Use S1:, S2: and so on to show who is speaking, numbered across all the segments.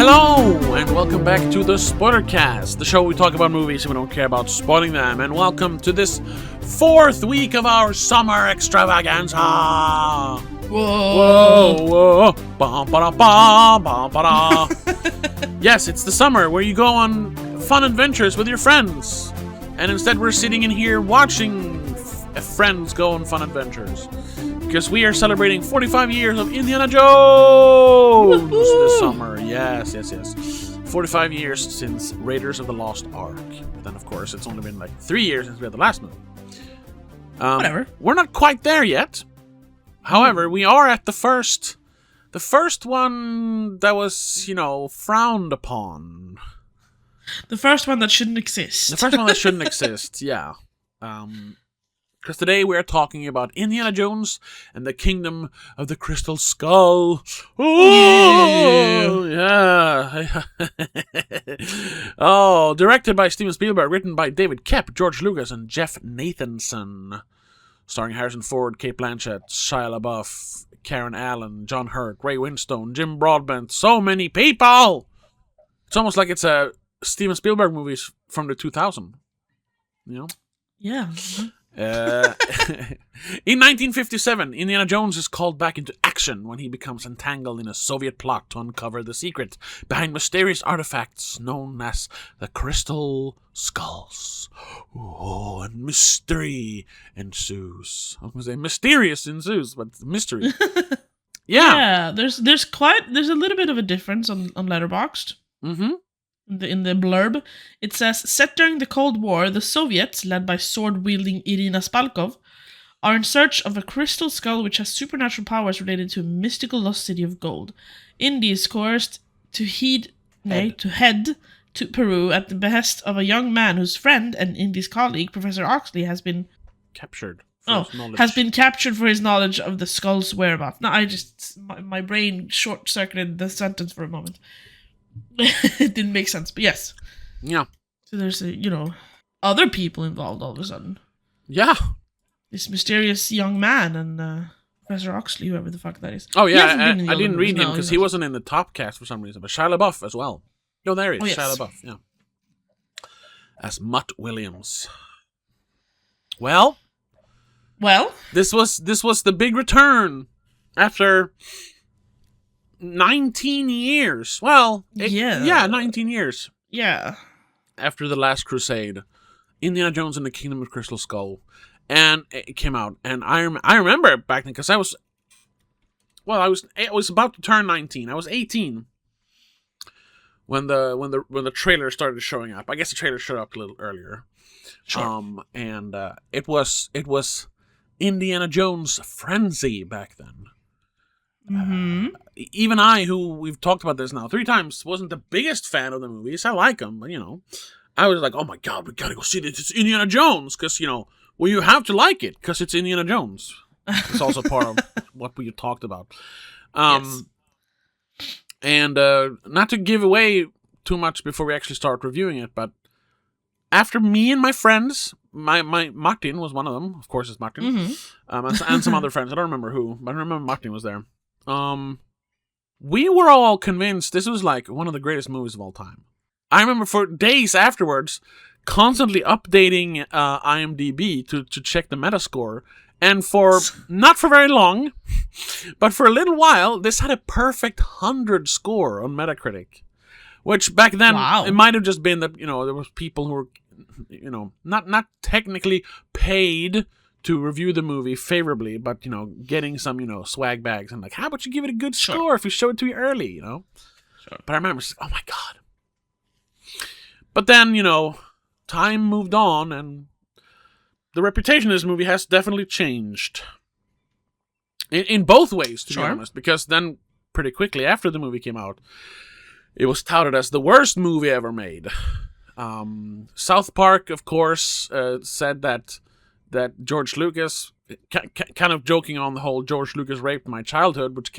S1: Hello, and welcome back to the spoilerCast, the show where we talk about movies and we don't care about spoiling them. And welcome to this fourth week of our summer extravaganza. Whoa. Bum, ba-da, bum, bum, ba-da. Yes, it's the summer where you go on fun adventures with your friends. And instead we're sitting in here watching friends go on fun adventures. Because we are celebrating 45 years of Indiana Jones this summer. Yes. 45 years since Raiders of the Lost Ark. But then, of course, it's only been like 3 years since we had the last movie.
S2: Whatever.
S1: We're not quite there yet. However, we are at the first one that was, frowned upon.
S2: The first one that shouldn't exist.
S1: The first one that shouldn't exist, yeah. Because today we're talking about Indiana Jones and the Kingdom of the Crystal Skull. Oh, yeah. Oh, directed by Steven Spielberg, written by David Koepp, George Lucas, and Jeff Nathanson. Starring Harrison Ford, Cate Blanchett, Shia LaBeouf, Karen Allen, John Hurt, Ray Winstone, Jim Broadbent. So many people! It's almost like it's a Steven Spielberg movies from the 2000s.
S2: Yeah.
S1: In 1957, Indiana Jones is called back into action when he becomes entangled in a Soviet plot to uncover the secret behind mysterious artifacts known as the Crystal Skulls. Oh, and mystery ensues. I was going to say mysterious ensues, but mystery. Yeah.
S2: There's a little bit of a difference on Letterboxd.
S1: Mm-hmm.
S2: In the blurb, it says, set during the Cold War, the Soviets, led by sword-wielding Irina Spalkov, are in search of a crystal skull which has supernatural powers related to a mystical lost city of gold. Indy is coerced to head to Peru at the behest of a young man whose friend and Indy's colleague, Professor Oxley, has been
S1: captured.
S2: Has been captured for his knowledge of the skull's whereabouts. Now, my brain short-circuited the sentence for a moment. It didn't make sense, but yes.
S1: Yeah.
S2: So there's other people involved all of a sudden.
S1: Yeah.
S2: This mysterious young man and Professor Oxley, whoever the fuck that is.
S1: Oh yeah, I didn't read him because he wasn't in the top cast for some reason, but Shia LaBeouf as well. No, there he is, Shia LaBeouf, yeah. As Mutt Williams. Well, this was the big return after 19 years. Well, 19 years.
S2: Yeah.
S1: After The Last Crusade, Indiana Jones and the Kingdom of Crystal Skull, and it came out. And I remember it back then because I was about to turn 19. I was 18 when the trailer started showing up. I guess the trailer showed up a little earlier.
S2: Sure.
S1: And it was Indiana Jones frenzy back then.
S2: Mm-hmm.
S1: Even I, who we've talked about this now 3 times, wasn't the biggest fan of the movies. I like them, but I was like, oh my god, we gotta go see this. It's Indiana Jones, because you have to like it because it's Indiana Jones. It's also part of what we talked about.
S2: Yes.
S1: And not to give away too much before we actually start reviewing it, but after me and my friends, my Martin was one of them. Of course, it's Martin, and some other friends. I don't remember who, but I remember Martin was there. We were all convinced this was like one of the greatest movies of all time. I remember for days afterwards, constantly updating IMDb to check the Metascore, and not for very long, but for a little while, this had a perfect 100 score on Metacritic, which back then it might have just been that there was people who were not technically paid to review the movie favorably, but getting some swag bags and like, how about you give it a good score if you show it to me early, Sure. But I remember, oh my god. But then time moved on, and the reputation of this movie has definitely changed in both ways, to be honest. Because then pretty quickly after the movie came out, it was touted as the worst movie ever made. South Park, of course, said that George Lucas, kind of joking on the whole George Lucas raped my childhood, which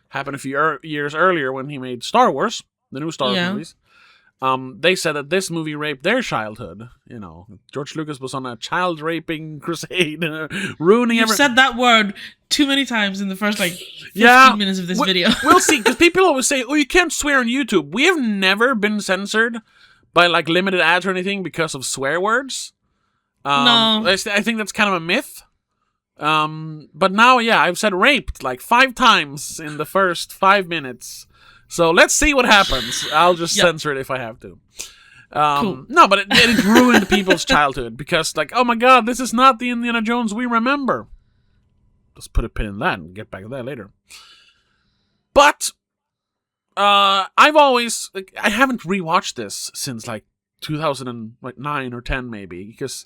S1: happened a few years earlier when he made Star Wars, the new Star Wars movies. they said that this movie raped their childhood. George Lucas was on a child raping crusade, ruining
S2: You've
S1: everything.
S2: said that word too many times in the first 15 minutes of this video.
S1: We'll see, because people always say, "Oh, you can't swear on YouTube." We have never been censored by limited ads or anything because of swear words.
S2: No,
S1: I think that's kind of a myth. But now, I've said raped 5 times in the first 5 minutes. So let's see what happens. I'll just censor it if I have to.
S2: cool.
S1: No, but it ruined people's childhood because, oh my god, this is not the Indiana Jones we remember. Let's put a pin in that and get back to that later. But I've always I haven't rewatched this since 2009 or 10 maybe, because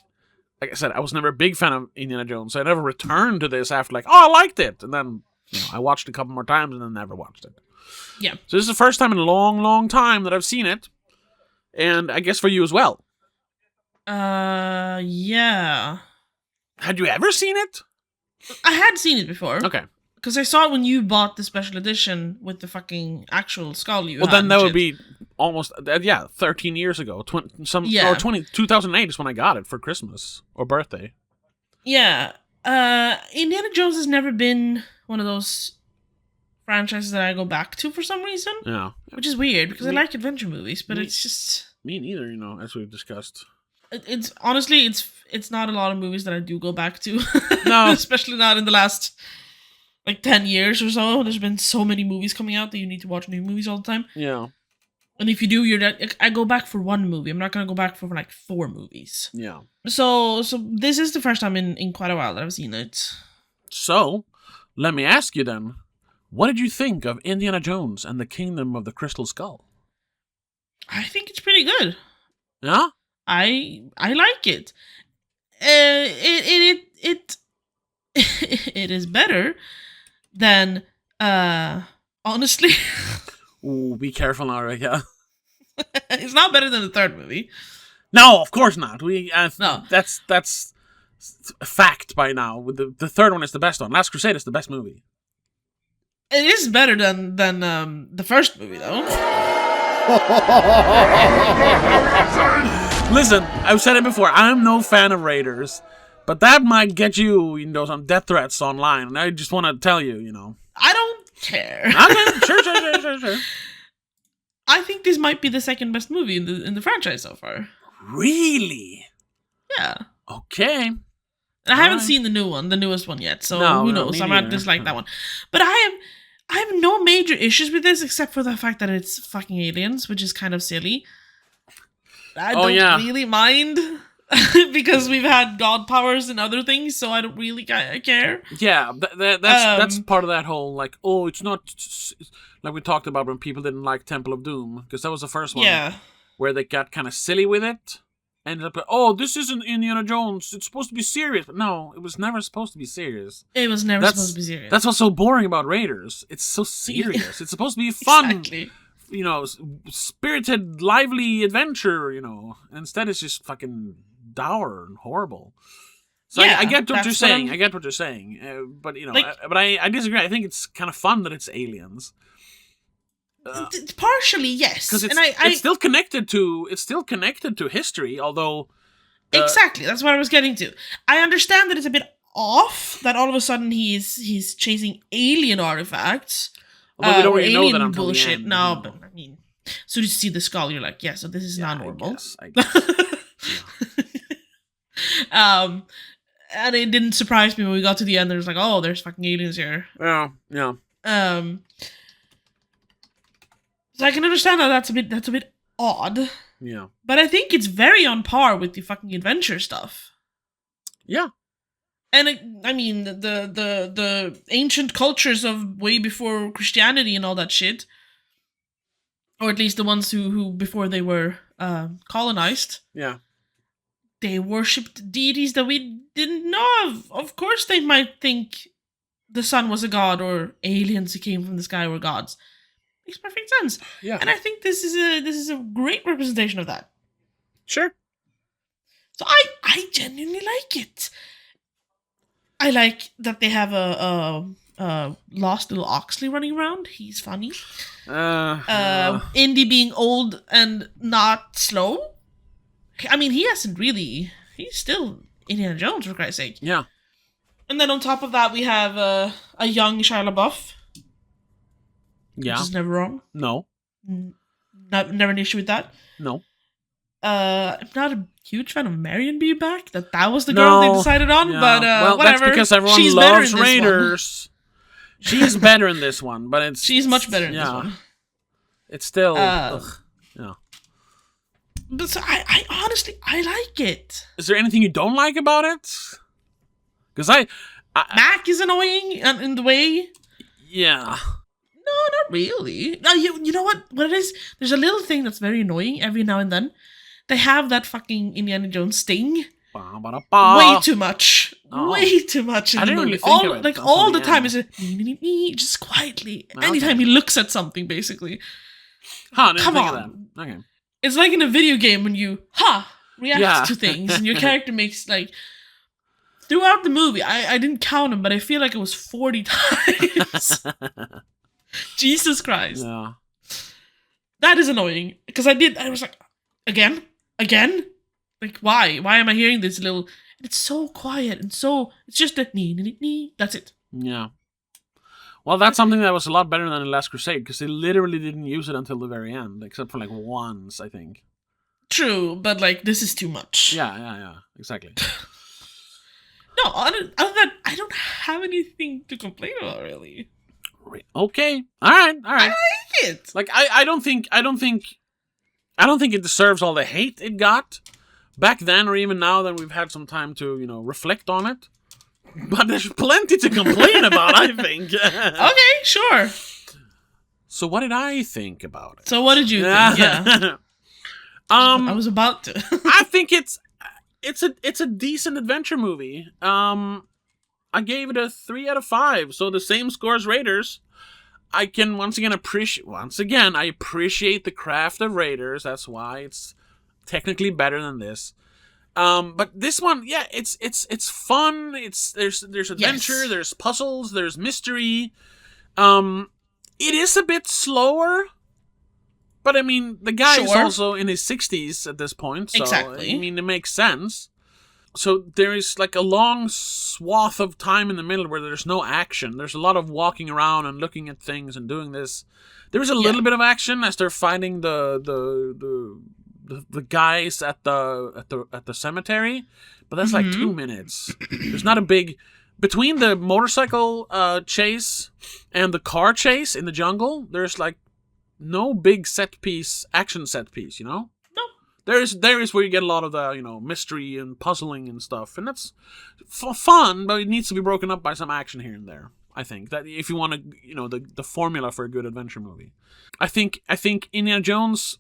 S1: like I said, I was never a big fan of Indiana Jones, so I never returned to this after I liked it, and then I watched it a couple more times and then never watched it.
S2: Yeah.
S1: So this is the first time in a long, long time that I've seen it, and I guess for you as well.
S2: Yeah.
S1: Had you ever seen it?
S2: I had seen it before.
S1: Okay.
S2: Because I saw it when you bought the special edition with the fucking actual skull you had.
S1: Well, then that
S2: and
S1: would
S2: shit.
S1: be almost 13 years ago. 2008 is when I got it for Christmas or birthday.
S2: Yeah. Indiana Jones has never been one of those franchises that I go back to for some reason.
S1: Yeah.
S2: Which is weird because I like adventure movies, but
S1: Me-
S2: it's just...
S1: Me neither, as we've discussed.
S2: It's honestly, it's not a lot of movies that I do go back to.
S1: No.
S2: Especially not in the last 10 years or so. There's been so many movies coming out that you need to watch new movies all the time.
S1: Yeah.
S2: And if you do, I go back for one movie. I'm not gonna go back for 4 movies.
S1: Yeah.
S2: So this is the first time in quite a while that I've seen it.
S1: So, let me ask you then, what did you think of Indiana Jones and the Kingdom of the Crystal Skull?
S2: I think it's pretty good.
S1: Yeah?
S2: I like it. It it is better than honestly.
S1: Ooh, be careful now, Rebecca.
S2: It's not better than the third movie.
S1: No, of course not.
S2: No.
S1: That's a fact by now. The third one is the best one. Last Crusade is the best movie.
S2: It is better than the first movie though.
S1: Listen, I've said it before. I'm no fan of Raiders, but that might get you, some death threats online. And I just want to tell you,
S2: I don't care.
S1: Okay, sure.
S2: I think this might be the second best movie in the franchise so far.
S1: Really?
S2: Yeah.
S1: Okay.
S2: And I haven't
S1: Alright.
S2: seen the newest one yet, so
S1: No,
S2: who
S1: no,
S2: knows?
S1: me
S2: I might
S1: neither.
S2: dislike that one. But I have no major issues with this except for the fact that it's fucking aliens, which is kind of silly. I don't really mind because we've had god powers and other things, so I don't really care.
S1: Yeah, that's part of that whole it's not like we talked about when people didn't like Temple of Doom, because that was the first one.
S2: Yeah.
S1: Where they got kind of silly with it. Ended up, this isn't Indiana Jones. It's supposed to be serious, but no, it was never supposed to be serious.
S2: It was never supposed to be serious.
S1: That's what's so boring about Raiders. It's so serious. It's supposed to be fun.
S2: Exactly.
S1: Spirited, lively adventure. Instead, it's just fucking dour and horrible. So
S2: Yeah,
S1: I get what you're
S2: that's what
S1: saying.
S2: I'm-
S1: I get what you're saying. But I disagree. I think it's kind of fun that it's aliens.
S2: Partially, yes.
S1: Because
S2: And
S1: it's still connected to history, although
S2: exactly, that's what I was getting to. I understand that it's a bit off that all of a sudden he's chasing alien artifacts.
S1: although we don't
S2: or
S1: really know
S2: alien
S1: that until the
S2: bullshit.
S1: end,
S2: No, but I mean, as soon as you see the skull, you're like, yeah, so this is not normal.
S1: I guess.
S2: And it didn't surprise me when we got to the end. There's like, oh, there's fucking aliens here.
S1: Yeah.
S2: So I can understand that that's a bit odd,
S1: Yeah.
S2: but I think it's very on par with the fucking adventure stuff.
S1: Yeah.
S2: And I mean, the ancient cultures of way before Christianity and all that shit, or at least the ones who before they were colonized,
S1: Yeah.
S2: they worshipped deities that we didn't know of. Of course, they might think the sun was a god or aliens who came from the sky were gods. Makes perfect sense.
S1: Yeah.
S2: And I think this is a great representation of that.
S1: Sure.
S2: So I genuinely like it. I like that they have a lost little Oxley running around. He's funny.
S1: Yeah.
S2: Indy being old and not slow. I mean, he hasn't really. He's still Indiana Jones, for Christ's sake.
S1: Yeah.
S2: And then on top of that, we have a young Shia LaBeouf.
S1: Yeah.
S2: Which is never wrong.
S1: No.
S2: Never an issue with that.
S1: No.
S2: I'm not a huge fan of Marion being back. That was the girl they decided on, but
S1: well,
S2: whatever.
S1: That's because everyone
S2: She's
S1: loves
S2: better in
S1: Raiders. She's better in this one, but
S2: she's much better in this one.
S1: It's still yeah.
S2: But so I honestly like it.
S1: Is there anything you don't like about it? Because
S2: Mac is annoying in the way.
S1: Yeah.
S2: No, not really. No, you know what it is? There's a little thing that's very annoying every now and then. They have that fucking Indiana Jones sting. Way too much.
S1: Oh.
S2: Way too much in
S1: I
S2: the
S1: didn't
S2: movie.
S1: really think of it
S2: All the
S1: the
S2: time
S1: end.
S2: is just quietly.
S1: Okay.
S2: Anytime he looks at something, basically.
S1: Huh, I didn't
S2: Come
S1: think
S2: on.
S1: of that. Okay.
S2: It's like in a video game when you react
S1: Yeah.
S2: to things and your character makes like throughout the movie. I didn't count them, but I feel like it was 40 times. Jesus Christ.
S1: Yeah.
S2: That is annoying. Because I was like, again? Like, why? Why am I hearing this little... It's so quiet and so... It's just a nee. That's it.
S1: Yeah. Well, that's something that was a lot better than in Last Crusade, because they literally didn't use it until the very end, except for like once, I think.
S2: True, but like, this is too much.
S1: Yeah. Exactly.
S2: No, other than that, I don't have anything to complain about, really.
S1: Okay. All right.
S2: I like it.
S1: Like I don't think it deserves all the hate it got back then or even now that we've had some time to, reflect on it. But there's plenty to complain about, I think.
S2: Okay, sure.
S1: So what did I think about it?
S2: So what did you think? Yeah. I was about to.
S1: I think it's a decent adventure movie. I gave it a 3 out of 5, so the same score as Raiders. I can I appreciate the craft of Raiders. That's why it's technically better than this. But this one, yeah, it's fun. There's adventure,
S2: Yes.
S1: There's puzzles, there's mystery. It is a bit slower. But I mean, the guy is also in his 60s at this point, so
S2: Exactly.
S1: I mean, it makes sense. So there is like a long swath of time in the middle where there's no action. There's a lot of walking around and looking at things and doing this. There is a little bit of action as they're fighting the guys at the cemetery, but that's like 2 minutes. There's not a big between the motorcycle chase and the car chase in the jungle. There's like no big action set piece, No. There is where you get a lot of the, mystery and puzzling and stuff. And that's fun, but it needs to be broken up by some action here and there. I think that if you want to, the formula for a good adventure movie. I think Indiana Jones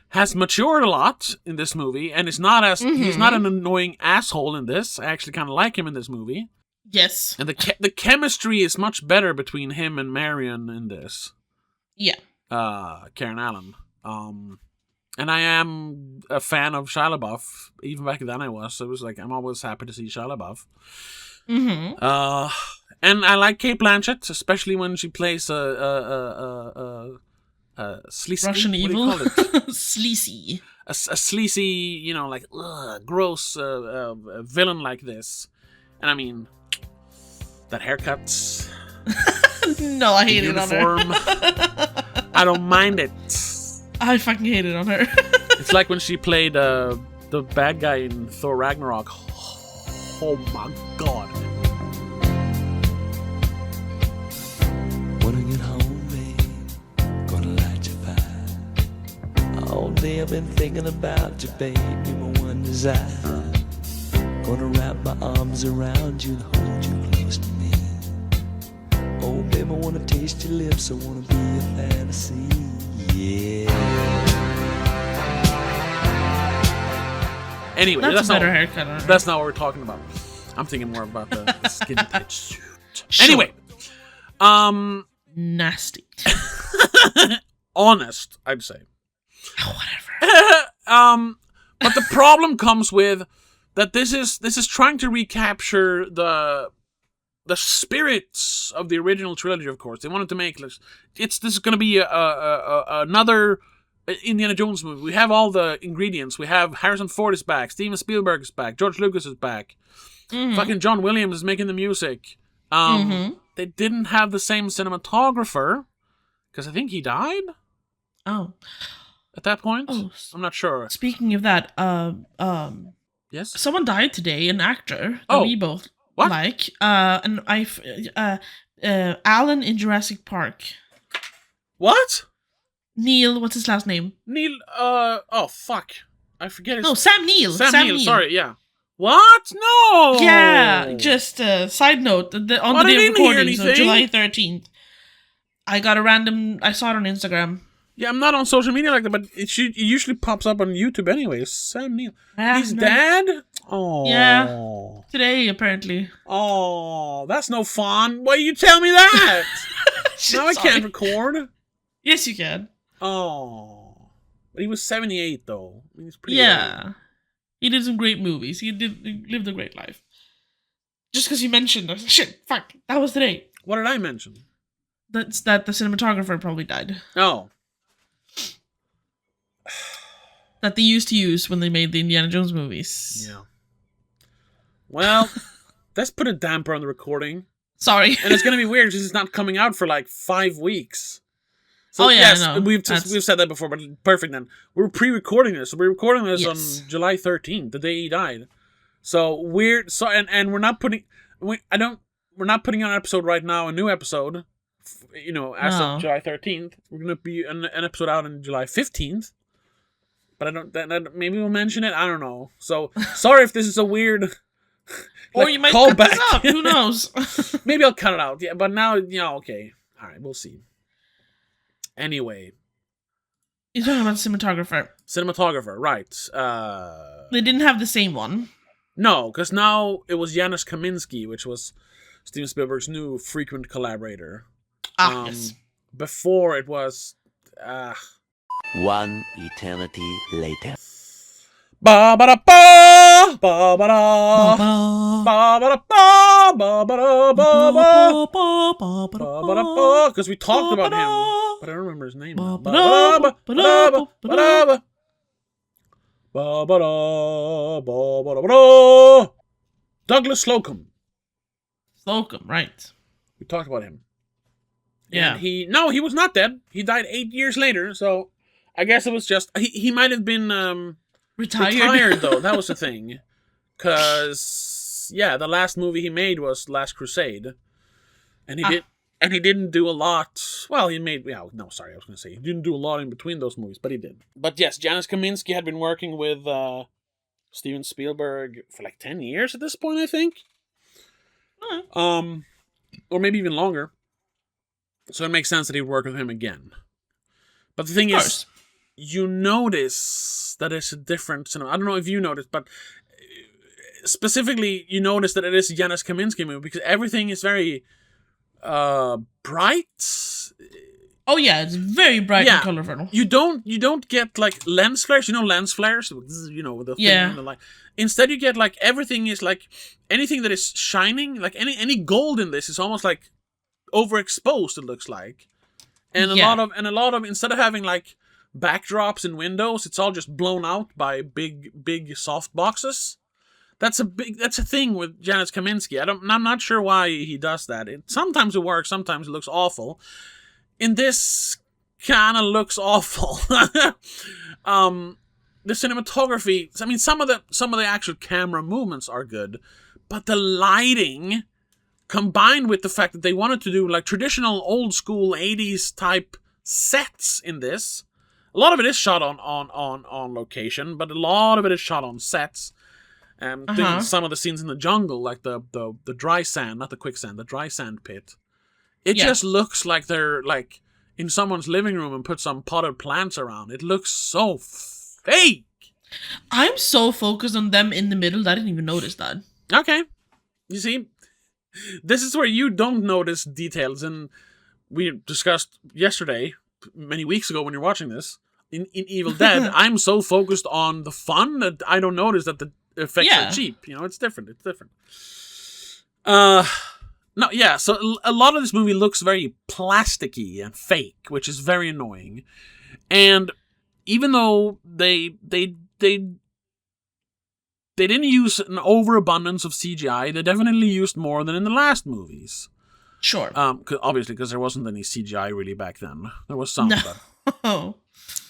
S1: has matured a lot in this movie, and he's not an annoying asshole in this. I actually kind of like him in this movie.
S2: Yes.
S1: And the chemistry is much better between him and Marion in this.
S2: Yeah.
S1: Karen Allen. And I am a fan of Shia LaBeouf. Even back then I was. So it was like, I'm always happy to see Shia LaBeouf. And I like Cate Blanchett, especially when she plays a sleazy...
S2: Russian evil?
S1: What do you call it?
S2: Sleazy.
S1: A sleazy, gross villain like this. And I mean, that haircut...
S2: No, I hate it on
S1: uniform,
S2: her.
S1: I don't mind it.
S2: I fucking hate it on her.
S1: It's like when she played the bad guy in Thor Ragnarok. Oh my god.
S3: When I get home, babe, gonna light your fire. All day I've been thinking about you, babe, you're my one desire. Gonna wrap my arms around you and hold you close to me. Oh, babe, I wanna taste your lips, I wanna be a fantasy. Yeah.
S1: Anyway,
S2: That's a better haircut on her.
S1: That's not what we're talking about. I'm thinking more about the skin tight suit.
S2: Sure.
S1: Anyway,
S2: Nasty.
S1: honest, I'd say.
S2: Oh, whatever.
S1: But the problem comes with that this is trying to recapture the the spirits of the original trilogy. Of course, they wanted to make this is going to be another Indiana Jones movie. We have all the ingredients. We have Harrison Ford is back, Steven Spielberg is back, George Lucas is back, fucking John Williams is making the music. They didn't have the same cinematographer because I think he died.
S2: Oh,
S1: at that point, I'm not sure.
S2: Speaking of that,
S1: yes,
S2: someone died today. An actor that we both like. And Alan in Jurassic Park.
S1: What?
S2: Neil, what's his last name?
S1: Neil. Oh fuck, I forget his.
S2: No, Sam Neill.
S1: Sam Neill. Sorry, yeah. What? No.
S2: Yeah, just a side note. On the day of recording, so July 13th, I got a random. I saw it on Instagram.
S1: Yeah, I'm not on social media like that, but it usually pops up on YouTube anyways. Sam Neill. He's dead? Oh.
S2: Yeah. Today, apparently.
S1: Oh, that's no fun. Why you tell me that? Now I can't record.
S2: Yes, you can.
S1: Oh. But he was 78, though. I mean, he's pretty old.
S2: He did some great movies. He lived a great life. Just because you mentioned it. Shit, fuck. That was today.
S1: What did I mention?
S2: That's that the cinematographer probably died.
S1: Oh.
S2: That they used to use when they made the Indiana Jones movies.
S1: Yeah. Well, let's put a damper on the recording.
S2: Sorry.
S1: And it's going to be weird because it's not coming out for like 5 weeks. So,
S2: yes,
S1: I know. We've said that before, but perfect then. We're pre-recording this. So we're recording this on July 13th, the day he died. So we're and we're not putting we're not putting on an episode right now, a new episode. As of July 13th. We're going to be an episode out on July 15th. But I don't. Maybe we'll mention it. I don't know. So sorry if this is a weird.
S2: Or you might cut this out. Who knows?
S1: Maybe I'll cut it out. Yeah, but now, okay. All right, we'll see. Anyway,
S2: you're talking about cinematographer.
S1: Cinematographer, right?
S2: They didn't have the same one.
S1: No, because now it was Janusz Kaminski, which was Steven Spielberg's new frequent collaborator.
S2: Yes.
S1: Before it was.
S3: One eternity later.
S1: Ba ba da ba ba ba da ba ba da ba ba ba da ba ba. Because we talked about him, but I don't remember his name now. Ba ba da ba ba ba ba ba. Douglas Slocum.
S2: Slocum, right?
S1: We talked about him.
S2: Yeah.
S1: And he was not dead. He died 8 years later. So I guess it was just he might have been. Retired though, that was the thing. Because the last movie he made was Last Crusade. And he didn't do a lot. Well, he made he didn't do a lot in between those movies, but he did. But yes, Janusz Kaminski had been working with Steven Spielberg for like 10 years at this point, I think. Or maybe even longer. So it makes sense that he'd work with him again. But the thing is, you notice that it's a different cinema. I don't know if you noticed, but specifically, you notice that it is a Janusz Kaminski movie because everything is very bright.
S2: Oh yeah, it's very bright and colorful.
S1: You don't get like lens flares. Lens flares. The thing in the light. Instead, you get like everything is like anything that is shining. Like any gold in this is almost like overexposed. It looks like, and a lot of instead of having like backdrops and windows, it's all just blown out by big soft boxes. That's a thing with Janusz Kaminski. I'm not sure why he does that. Sometimes it works, sometimes it looks awful. In this, kind of looks awful. The cinematography, I mean, some of the actual camera movements are good, but the lighting, combined with the fact that they wanted to do like traditional old school 80s type sets in this. A lot of it is shot on location, but a lot of it is shot on sets. Some of the scenes in the jungle, like the dry sand, not the quicksand, the dry sand pit. It just looks like they're like in someone's living room and put some potted plants around. It looks so fake.
S2: I'm so focused on them in the middle that I didn't even notice that. Okay.
S1: You see, this is where you don't notice details, and we discussed yesterday, many weeks ago when you're watching this, in Evil Dead, I'm so focused on the fun that I don't notice that the effects are cheap. It's different. No, yeah, so a lot of this movie looks very plasticky and fake, which is very annoying. And even though they didn't use an overabundance of CGI, they definitely used more than in the last movies.
S2: Sure.
S1: Obviously, because there wasn't any CGI really back then. There was some,
S2: No.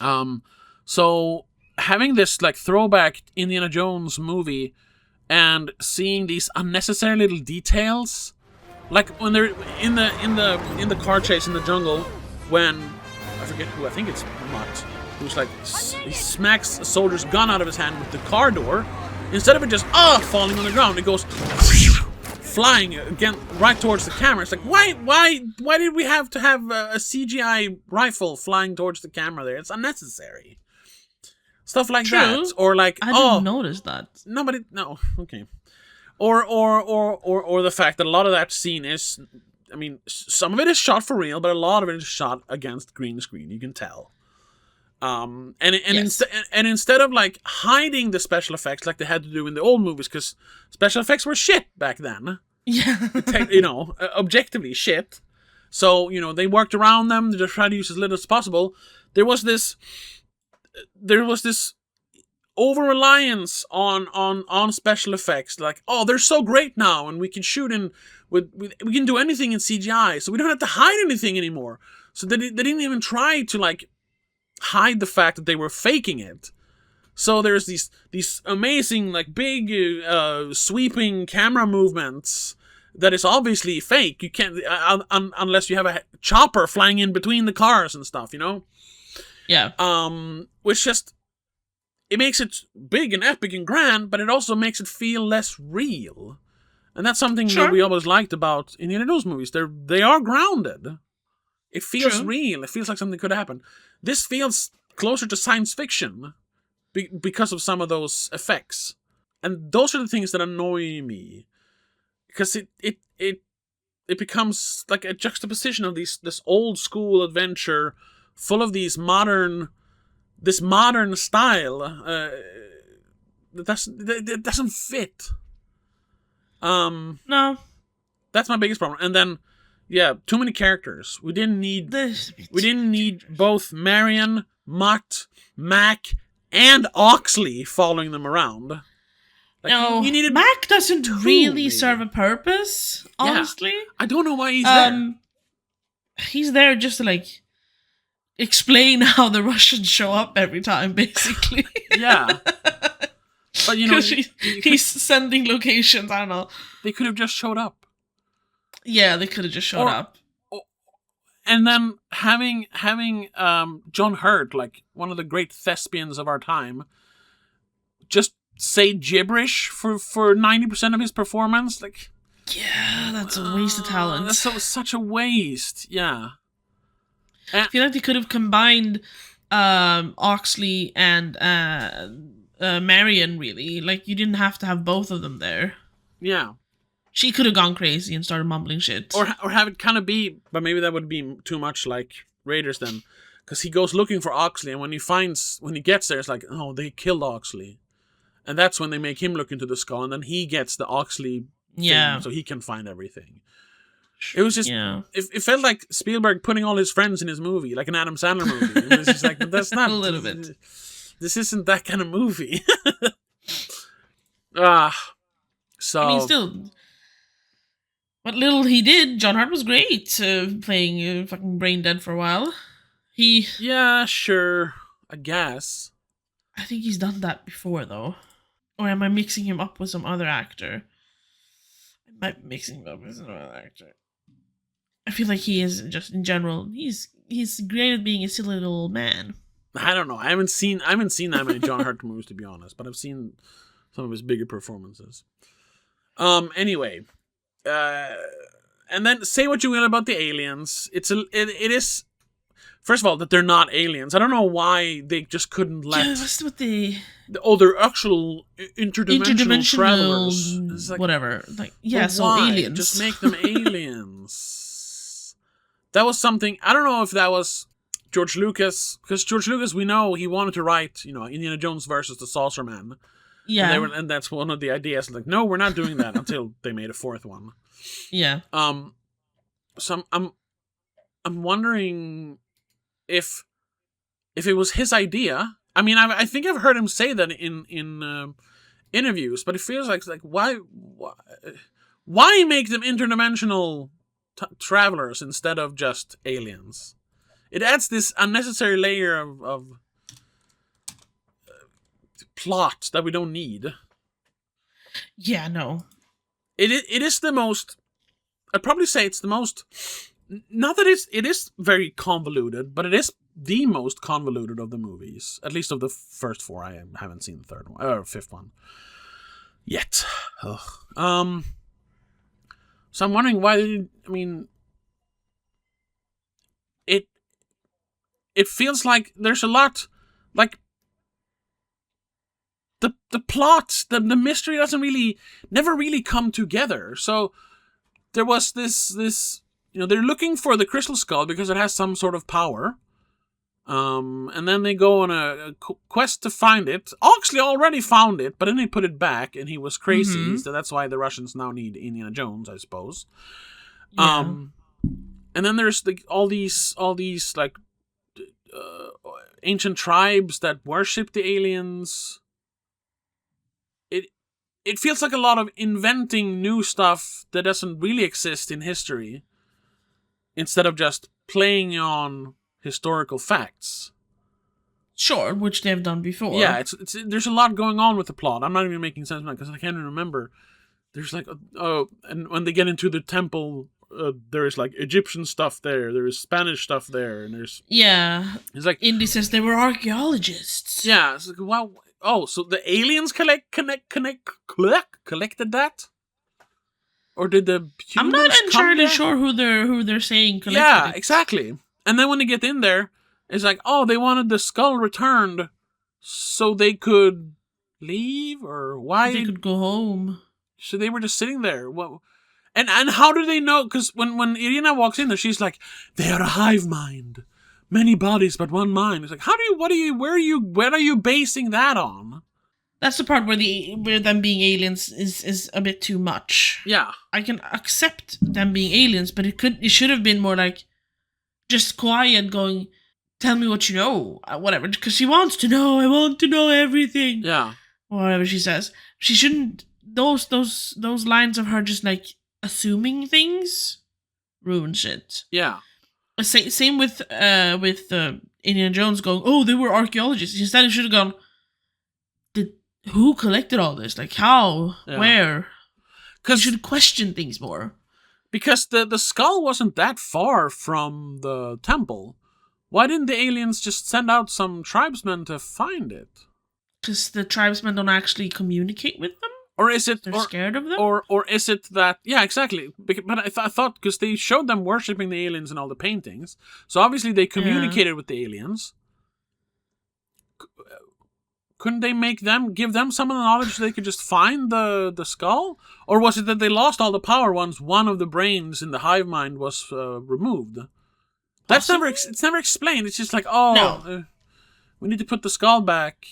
S1: but so having this like throwback Indiana Jones movie and seeing these unnecessary little details, like when they're in the car chase in the jungle, when I forget who, I think it's Mutt, who's like he smacks a soldier's gun out of his hand with the car door. Instead of it just falling on the ground, it goes flying again right towards the camera. It's like why did we have to have a CGI rifle flying towards the camera there? It's unnecessary. Stuff like that, or like
S2: I didn't notice that.
S1: No, okay. Or the fact that a lot of that scene is, I mean, some of it is shot for real, but a lot of it is shot against green screen. You can tell. Instead of like hiding the special effects like they had to do in the old movies, because special effects were shit back then.
S2: Yeah.
S1: Objectively shit. So, they worked around them to try to use as little as possible. There was this over-reliance on special effects. Like, they're so great now, and we can shoot we can do anything in CGI, so we don't have to hide anything anymore. So they didn't even try to like hide the fact that they were faking it. So there's these amazing like big sweeping camera movements that is obviously fake. You can't unless you have a chopper flying in between the cars and stuff,
S2: Yeah.
S1: Which just, it makes it big and epic and grand, but it also makes it feel less real. And that's something that we always liked about Indiana Jones movies. They are grounded. It feels real. It feels like something could happen. This feels closer to science fiction because of some of those effects. And those are the things that annoy me. Because it becomes like a juxtaposition of this old school adventure full of this modern style that doesn't fit.
S2: No.
S1: That's my biggest problem. And then, yeah, too many characters. We didn't need both Marion, Mutt, Mac, and Oxley following them around. Like,
S2: no,
S1: you needed
S2: Mac doesn't really serve a purpose, honestly.
S1: Yeah. I don't know why he's there.
S2: He's there just to, like, explain how the Russians show up every time, basically.
S1: Yeah. But,
S2: he's sending locations, I don't know.
S1: They could have just showed up.
S2: Yeah, they could have just showed up.
S1: And then having John Hurt, like one of the great thespians of our time, just say gibberish for 90% of his performance, like,
S2: yeah, that's a waste of talent.
S1: That's such a waste. Yeah.
S2: I feel like they could have combined Oxley and Marion, really. Like, you didn't have to have both of them there.
S1: Yeah.
S2: She could have gone crazy and started mumbling shit.
S1: Or have it kind of be, but maybe that would be too much like Raiders then. Because he goes looking for Oxley, and when he gets there, it's like, oh, they killed Oxley. And that's when they make him look into the skull, and then he gets the Oxley thing, so he can find everything. It was just, it felt like Spielberg putting all his friends in his movie, like an Adam Sandler movie. It was just like, that's not...
S2: a little bit.
S1: This isn't that kind of movie. So...
S2: I mean, still... What little he did, John Hart was great, playing fucking brain dead for a while.
S1: Yeah, sure, I guess.
S2: I think he's done that before, though. Or am I mixing him up with some other actor? I might be mixing him up with some other actor. I feel like he is, just in general, he's great at being a silly little old man.
S1: I don't know. I haven't seen that many John Hurt movies, to be honest, but I've seen some of his bigger performances. Anyway... and then say what you will about the aliens. It is, first of all, that they're not aliens. I don't know why they just couldn't let.
S2: Yeah, what's with the?
S1: They're actual interdimensional travelers.
S2: Like, whatever. Like, yeah, so
S1: why?
S2: aliens.
S1: Just make them aliens. That was something. I don't know if that was George Lucas, because George Lucas, we know he wanted to write, Indiana Jones versus the Saucer Man.
S2: Yeah.
S1: And that's one of the ideas. Like, no, we're not doing that until they made a fourth one.
S2: Yeah.
S1: So I'm wondering if it was his idea. I mean, I think I've heard him say that in interviews, but it feels like why make them interdimensional travelers instead of just aliens? It adds this unnecessary layer of plot that we don't need.
S2: Yeah, no.
S1: It is the most. I'd probably say it's the most. Not that it is very convoluted, but it is the most convoluted of the movies. At least of the first four. I haven't seen the third one or fifth one yet. Ugh. So I'm wondering why. I mean, it feels like there's a lot, like the plot, the mystery doesn't never really come together. So there was this they're looking for the crystal skull because it has some sort of power. And then they go on a quest to find it. Oxley already found it, but then they put it back, and he was crazy. So that's why the Russians now need Indiana Jones, I suppose.
S2: Yeah.
S1: And then there's all these like ancient tribes that worship the aliens. It feels like a lot of inventing new stuff that doesn't really exist in history, instead of just playing on historical facts.
S2: Sure, which they've done before.
S1: Yeah, it's there's a lot going on with the plot. I'm not even making sense now because I can't even remember. There's like and when they get into the temple, there is like Egyptian stuff there. There is Spanish stuff there, and there's It's like
S2: Indy says they were archaeologists.
S1: Yeah, it's like wow. Oh, so the aliens collected that, or did the humans
S2: I'm not entirely
S1: there?
S2: sure who they're saying collected
S1: Yeah,
S2: it.
S1: exactly. And then when they get in there, it's like, oh, they wanted the skull returned so they could leave, or why
S2: They could go home.
S1: So they were just sitting there. Well, and how do they know? Because when Irina walks in there, she's like, they are a hive mind. Many bodies, but one mind. It's like, where are you basing that on?
S2: That's the part where them being aliens is a bit too much.
S1: Yeah.
S2: I can accept them being aliens, but it should have been more like just quiet, going, tell me what you know, whatever. Because she wants to know. I want to know everything.
S1: Yeah.
S2: Or whatever she says. She shouldn't. Those lines of her just like assuming things ruin shit.
S1: Yeah.
S2: Same with Indiana Jones going, oh, they were archaeologists. Instead, it should have gone, who collected all this? Like, how?
S1: Yeah.
S2: Where? You should question things more.
S1: Because the skull wasn't that far from the temple. Why didn't the aliens just send out some tribesmen to find it?
S2: Because the tribesmen don't actually communicate with them?
S1: Or is it...
S2: They're scared of them?
S1: Or is it that... Yeah, exactly. But I thought, because they showed them worshipping the aliens in all the paintings, so obviously they communicated with the aliens. Couldn't they give them some of the knowledge so they could just find the skull? Or was it that they lost all the power once one of the brains in the hive mind was removed? That's it's never explained. It's just like, we need to put the skull back.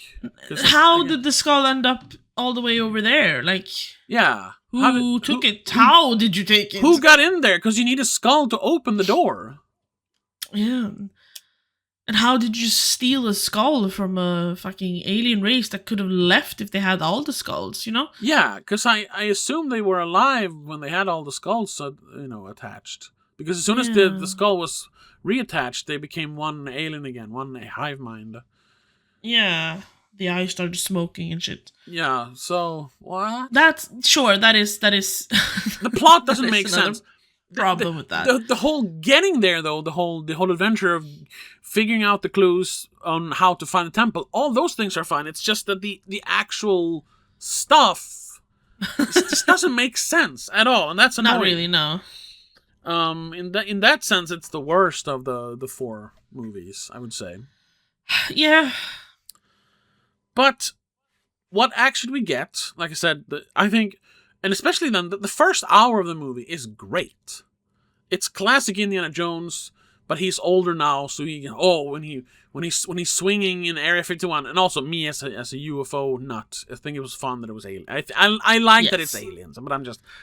S2: How did the skull end up all the way over there? Like,
S1: yeah,
S2: who took it? How did you take it?
S1: Who got in there? Because you need a skull to open the door.
S2: Yeah. And how did you steal a skull from a fucking alien race that could have left if they had all the skulls, you know?
S1: Yeah, because I assume they were alive when they had all the skulls, attached. Because as soon as the skull was reattached, they became one alien again, one hive mind.
S2: Yeah. The eyes started smoking and shit.
S1: Yeah, so what?
S2: That is
S1: the plot doesn't make sense.
S2: Problem with that.
S1: The whole getting there though, the whole adventure of figuring out the clues on how to find the temple, all those things are fine. It's just that the actual stuff just doesn't make sense at all, and that's annoying.
S2: Not really, no.
S1: In that sense, it's the worst of the four movies, I would say.
S2: Yeah.
S1: But what action we get, like I said, I think, and especially then, the first hour of the movie is great. It's classic Indiana Jones, but he's older now, so when he's swinging in Area 51, and also me as a UFO nut, I think it was fun that it was alien. I like that it's aliens, but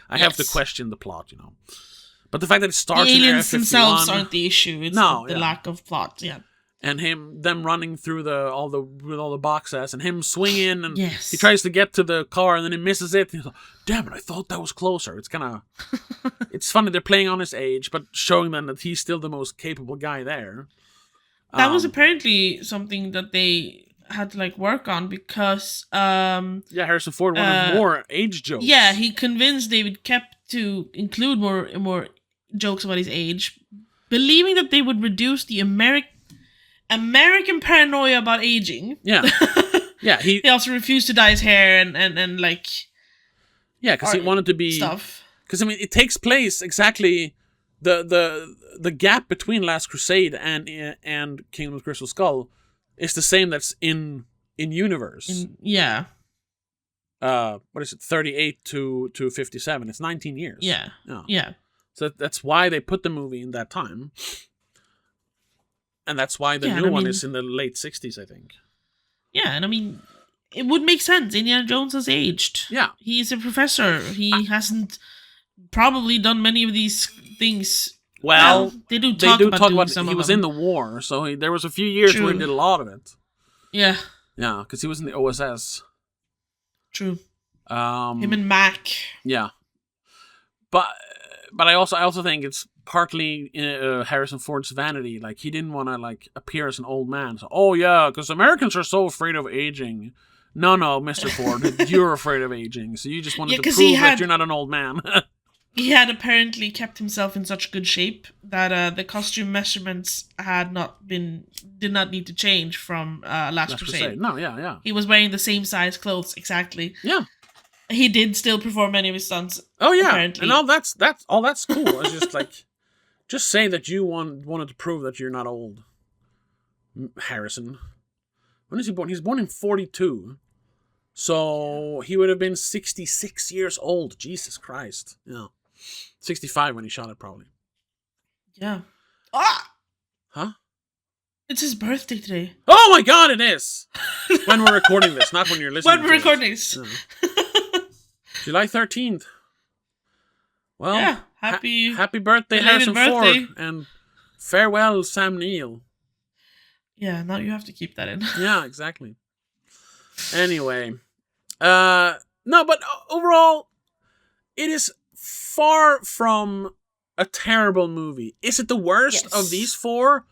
S1: I have to question the plot, you know. But the fact that it starts in Area 51,
S2: aliens themselves aren't the issue. It's the lack of plot. Yeah.
S1: And them running through all the boxes, and him swinging, and
S2: yes.
S1: he tries to get to the car, and then he misses it. And he's like, "Damn it! I thought that was closer." It's kind of, it's funny they're playing on his age, but showing them that he's still the most capable guy there.
S2: That was apparently something that they had to work on because
S1: Harrison Ford wanted more age jokes.
S2: Yeah, he convinced David Koepp to include more jokes about his age, believing that they would reduce the American paranoia about aging.
S1: Yeah. Yeah, he
S2: also refused to dye his hair and
S1: yeah, because he wanted to be
S2: stuff.
S1: Because it takes place exactly the gap between Last Crusade and Kingdom of the Crystal Skull is the same that's in universe. What is it? 38 to 57. It's 19 years.
S2: Yeah. Yeah.
S1: So that's why they put the movie in that time. And that's why the new one is in the late 60s, I think.
S2: Yeah, and it would make sense. Indiana Jones has aged.
S1: Yeah.
S2: He's a professor. He hasn't probably done many of these things.
S1: Well,
S2: they do talk about some
S1: he
S2: of
S1: was
S2: them.
S1: in the war, so there was a few years where he did a lot of it.
S2: Yeah.
S1: Yeah, because he was in the OSS.
S2: True. Him and Mac.
S1: Yeah. But I also think it's partly Harrison Ford's vanity. He didn't want to appear as an old man. So, because Americans are so afraid of aging. No, Mr. Ford, you're afraid of aging. So you just wanted to prove that you're not an old man.
S2: He had apparently kept himself in such good shape that the costume measurements did not need to change from Last Crusade.
S1: No, yeah.
S2: He was wearing the same size clothes exactly.
S1: Yeah.
S2: He did still perform many of his stunts.
S1: Oh yeah,
S2: apparently.
S1: And all that's cool. It's just just say that you wanted to prove that you're not old, Harrison. When is he born? He's born in 42. So he would have been 66 years old. Jesus Christ. Yeah. 65 when he shot it, probably.
S2: Yeah. Ah!
S1: Huh?
S2: It's his birthday today.
S1: Oh my god, it is! When we're recording this, not when you're listening.
S2: When we're recording this.
S1: July 13th. Well,
S2: yeah, happy
S1: birthday, Harrison Ford. And farewell, Sam Neill.
S2: Yeah, now you have to keep that in.
S1: Yeah, exactly. Anyway. No, but overall, it is far from a terrible movie. Is it the worst of these four?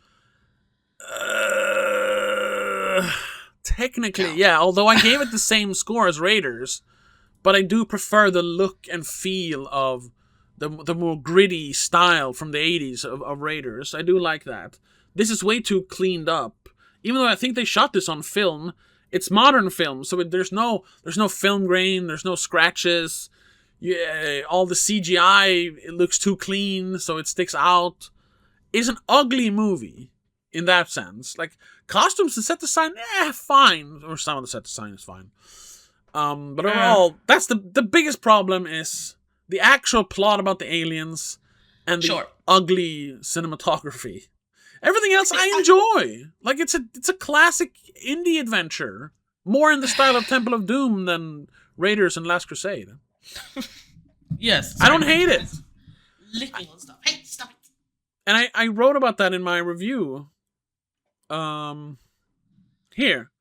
S1: Technically, yeah. Although I gave it the same score as Raiders, but I do prefer the look and feel of the more gritty style from the 80s of Raiders. I do like that. This is way too cleaned up. Even though I think they shot this on film, it's modern film, so there's no film grain, there's no scratches. Yeah, all the CGI, it looks too clean, so it sticks out. It's an ugly movie in that sense. Costumes and set design, fine. Or some of the set design is fine. But overall, that's the biggest problem is the actual plot about the aliens and the ugly cinematography. Everything else I enjoy. It's a classic indie adventure. More in the style of Temple of Doom than Raiders and Last Crusade.
S2: Yes.
S1: I don't hate it.
S2: Licking and stuff. Hey, stop it.
S1: And I wrote about that in my review. Here.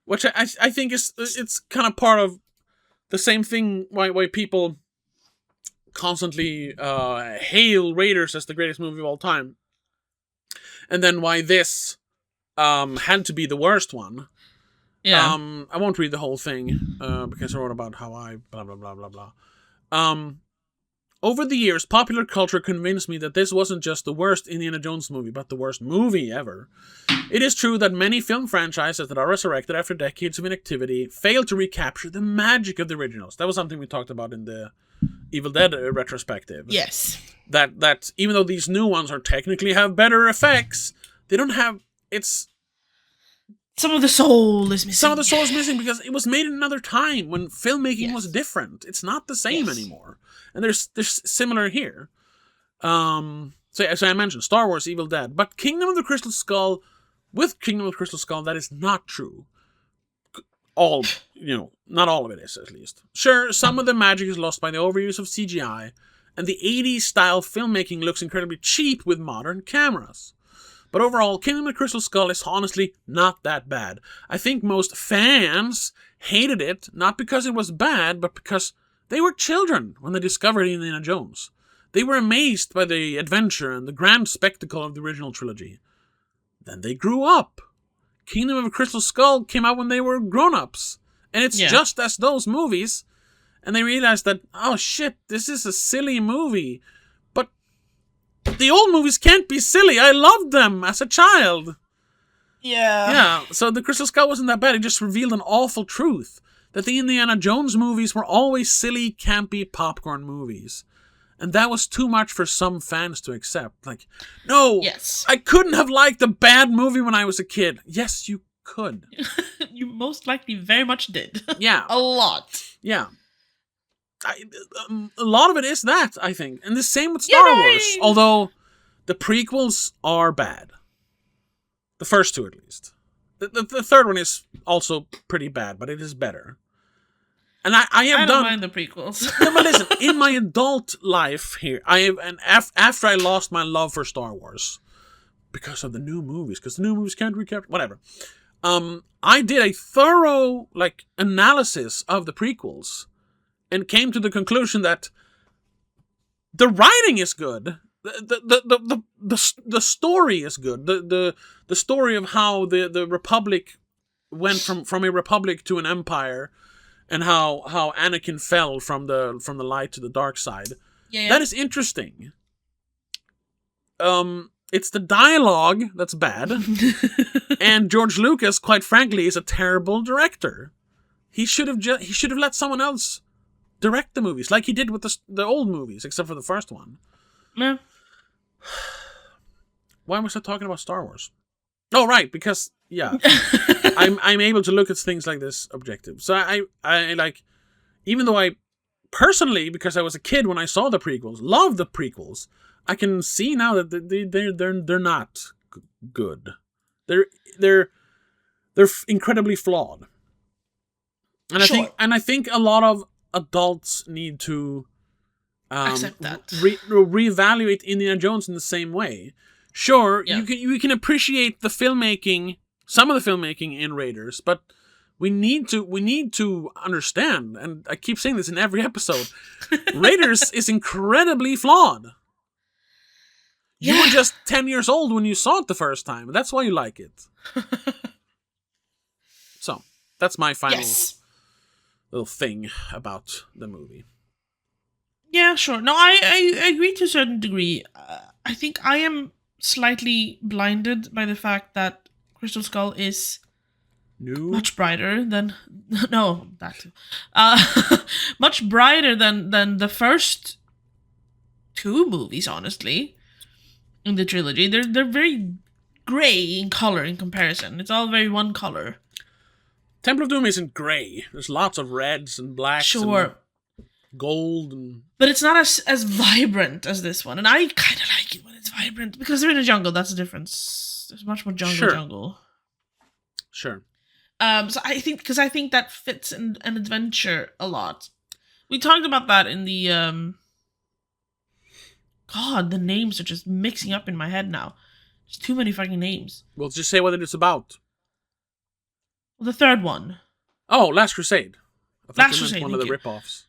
S1: Which I think it's kind of part of the same thing why people constantly hail Raiders as the greatest movie of all time. And then why this had to be the worst one.
S2: Yeah.
S1: I won't read the whole thing because I wrote about how I blah blah blah blah blah. Over the years, popular culture convinced me that this wasn't just the worst Indiana Jones movie, but the worst movie ever. It is true that many film franchises that are resurrected after decades of inactivity fail to recapture the magic of the originals. That was something we talked about in the Evil Dead retrospective.
S2: Yes.
S1: That even though these new ones are technically have better effects, they don't have
S2: some of the soul is missing.
S1: Some of the soul is missing because it was made in another time when filmmaking was different. It's not the same anymore. And there's similar here. So as I mentioned, Star Wars, Evil Dead. But Kingdom of the Crystal Skull, that is not true. Not all of it is, at least. Sure, some of the magic is lost by the overuse of CGI, and the 80s style filmmaking looks incredibly cheap with modern cameras. But overall, Kingdom of the Crystal Skull is honestly not that bad. I think most fans hated it, not because it was bad, but because they were children when they discovered Indiana Jones. They were amazed by the adventure and the grand spectacle of the original trilogy. Then they grew up. Kingdom of the Crystal Skull came out when they were grown-ups. And it's just as those movies. And they realized that, oh shit, this is a silly movie. But the old movies can't be silly. I loved them as a child. Yeah, so the Crystal Skull wasn't that bad. It just revealed an awful truth. That the Indiana Jones movies were always silly, campy popcorn movies. And that was too much for some fans to accept. Like, no, I couldn't have liked a bad movie when I was a kid. Yes, you could.
S2: You most likely very much did.
S1: Yeah.
S2: A lot.
S1: Yeah. A lot of it is that, I think. And the same with Star Wars. Although, the prequels are bad. The first two, at least. The third one is also pretty bad, but it is better. And I
S2: don't mind the prequels.
S1: No, but listen, in my adult life here, after I lost my love for Star Wars, because of the new movies, because the new movies can't recap, whatever. I did a thorough analysis of the prequels, and came to the conclusion that the writing is good, the story is good, the story of how the Republic went from a republic to an empire. And how Anakin fell from the light to the dark side. Yeah. That is interesting. It's the dialogue that's bad. And George Lucas, quite frankly, is a terrible director. He should have let someone else direct the movies, like he did with the old movies, except for the first one.
S2: Yeah.
S1: Why was I talking about Star Wars? Oh, right, because I'm able to look at things like this objective. So I like, even though I personally, because I was a kid when I saw the prequels, loved the prequels, I can see now that they're not good. They're incredibly flawed. And I think a lot of adults need to
S2: accept that.
S1: Reevaluate Indiana Jones in the same way. Sure, you can appreciate the filmmaking, some of the filmmaking in Raiders, but we need to understand, and I keep saying this in every episode, Raiders is incredibly flawed. You were just 10 years old when you saw it the first time, and that's why you like it. So, that's my final little thing about the movie.
S2: Yeah, sure. No, I agree to a certain degree. I think I am slightly blinded by the fact that Crystal Skull is much brighter than much brighter than the first two movies, honestly, in the trilogy. They're very gray in color in comparison. It's all very one color.
S1: Temple of Doom isn't gray. There's lots of reds and blacks and gold,
S2: but it's not as vibrant as this one, and I kind of like it when it's vibrant because they're in a jungle. That's the difference. There's much more jungle.
S1: Sure.
S2: So I think that fits in an adventure a lot. We talked about that in the God, the names are just mixing up in my head now. There's too many fucking names.
S1: Well, just say what it is about.
S2: Well, the third one.
S1: Oh, Last Crusade. I thought
S2: Last
S1: you
S2: Crusade.
S1: Meant one of the rip-offs.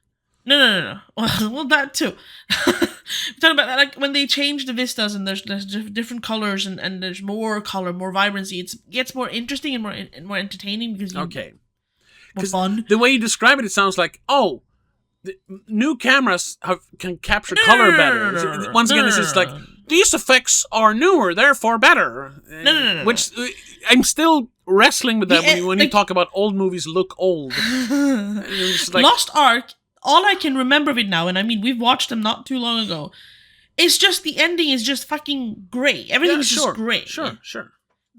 S2: No. Well, that too. We're talking about that, like when they change the vistas and there's different colors and there's more color, more vibrancy. It gets more interesting and more entertaining because more fun.
S1: The way you describe it, it sounds like the new cameras can capture color better. Once again, this is like these effects are newer, therefore better.
S2: No.
S1: Which I'm still wrestling with that when you talk about old movies look old.
S2: Lost Ark. All I can remember of it now, and I mean, we've watched them not too long ago, it's just the ending is just fucking grey. Everything is just grey.
S1: Sure.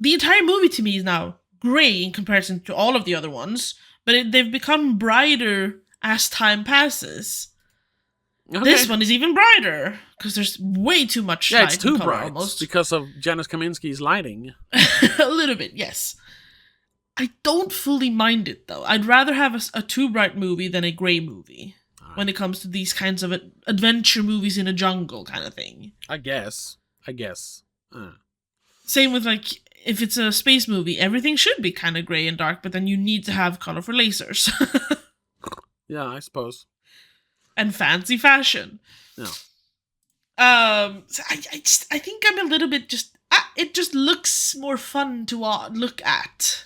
S2: The entire movie to me is now grey in comparison to all of the other ones, but they've become brighter as time passes.
S1: Okay.
S2: This one is even brighter because there's way too much light.
S1: Yeah, it's too
S2: and color
S1: bright
S2: almost.
S1: because of Janusz Kaminski's lighting.
S2: A little bit, yes. I don't fully mind it though. I'd rather have a too bright movie than a gray movie when it comes to these kinds of adventure movies in a jungle kind of thing.
S1: I guess.
S2: Same with like if it's a space movie, everything should be kind of gray and dark, but then you need to have colorful lasers.
S1: Yeah, I suppose.
S2: And fancy fashion.
S1: Yeah.
S2: So I think I'm a little bit just. It just looks more fun to look at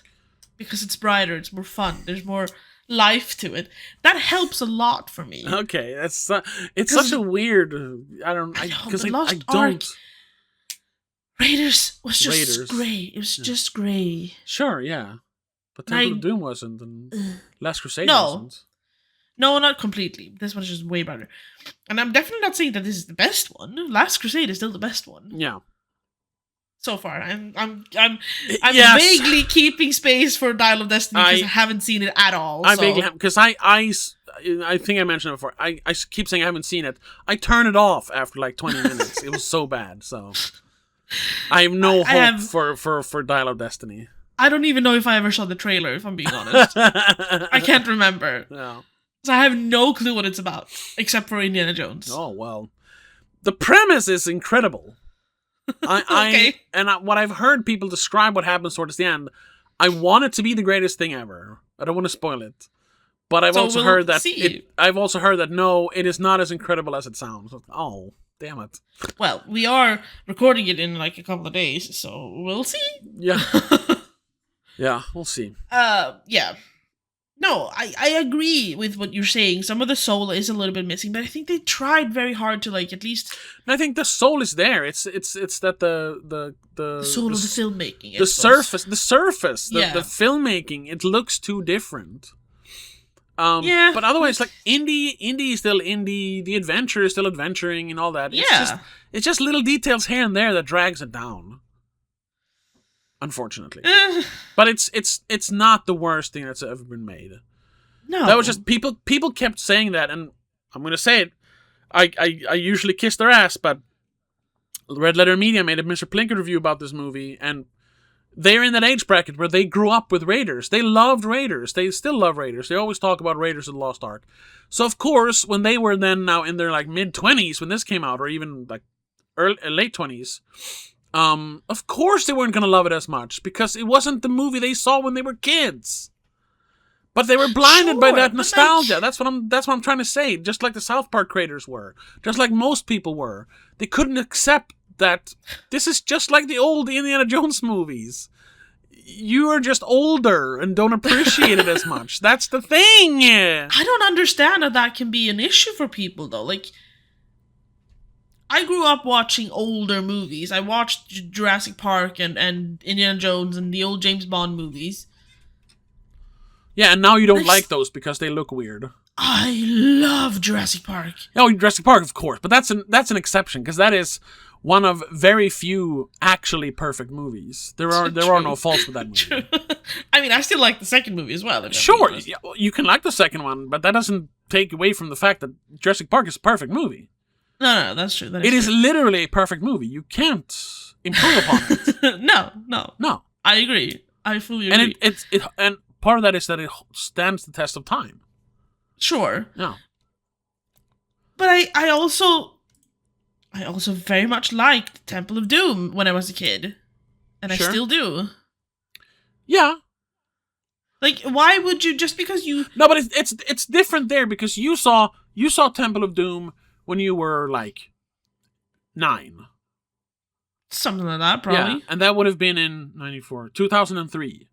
S2: because it's brighter. It's more fun. There's more life to it. That helps a lot for me.
S1: Okay, that's it's such a weird. I don't. Because I don't.
S2: Raiders was just gray. It was just gray.
S1: Sure, yeah, but Temple of Doom wasn't, and Last Crusade
S2: No.
S1: wasn't.
S2: No, not completely. This one's just way better. And I'm definitely not saying that this is the best one. Last Crusade is still the best one.
S1: Yeah.
S2: So far, I'm
S1: Yes.
S2: vaguely keeping space for Dial of Destiny because I haven't seen it at all.
S1: I vaguely have, because I think I mentioned it before. I keep saying I haven't seen it. I turn it off after like 20 minutes. It was so bad. So I have no hope for Dial of Destiny.
S2: I don't even know if I ever saw the trailer. If I'm being honest, I can't remember.
S1: No.
S2: So I have no clue what it's about, except for Indiana Jones.
S1: Oh well, the premise is incredible.
S2: Okay.
S1: What I've heard people describe what happens towards the end, I want it to be the greatest thing ever. I don't want to spoil it, but I've also heard that no, it is not as incredible as it sounds. Oh, damn it!
S2: Well, we are recording it in like a couple of days, so we'll see.
S1: Yeah, yeah, we'll see.
S2: Yeah. No, I agree with what you're saying. Some of the soul is a little bit missing, but I think they tried very hard to like at least.
S1: And I think the soul is there. It's that the
S2: soul of the filmmaking.
S1: The surface, the filmmaking. It looks too different.
S2: Yeah,
S1: but otherwise, like indie is still indie. The adventure is still adventuring and all that. It's just little details here and there that drags it down. Unfortunately, but it's not the worst thing that's ever been made.
S2: No,
S1: that was just people kept saying that, and I'm gonna say it. I usually kiss their ass, but Red Letter Media made a Mr. Plinkett review about this movie, and they're in that age bracket where they grew up with Raiders. They loved Raiders. They still love Raiders. They always talk about Raiders of the Lost Ark. So of course, when they were then now in their like mid-20s when this came out, or even like late 20s. Of course they weren't going to love it as much because it wasn't the movie they saw when they were kids. But they were blinded by that nostalgia. That's what I'm trying to say. Just like the South Park creators were. Just like most people were. They couldn't accept that this is just like the old Indiana Jones movies. You are just older and don't appreciate it as much. That's the thing.
S2: I don't understand how that can be an issue for people though. Like, I grew up watching older movies. I watched Jurassic Park and Indiana Jones and the old James Bond movies.
S1: Yeah, and now you don't like those because they look weird.
S2: I love Jurassic Park.
S1: Oh, Jurassic Park, of course, but that's an exception because that is one of very few actually perfect movies. There are no faults with that movie.
S2: True. I mean, I still like the second movie as well.
S1: Sure, you can like the second one, but that doesn't take away from the fact that Jurassic Park is a perfect movie.
S2: No, that's true.
S1: It is literally a perfect movie. You can't improve upon it.
S2: No. I agree. I fully agree.
S1: And part of that is that it stands the test of time.
S2: Sure.
S1: Yeah.
S2: But I also very much liked Temple of Doom when I was a kid, and
S1: sure.
S2: I still do.
S1: Yeah.
S2: Like, why would you just because you?
S1: No, but it's different there because you saw Temple of Doom when you were like 9.
S2: Something like that, probably.
S1: Yeah, and that would have been in 94, 2003.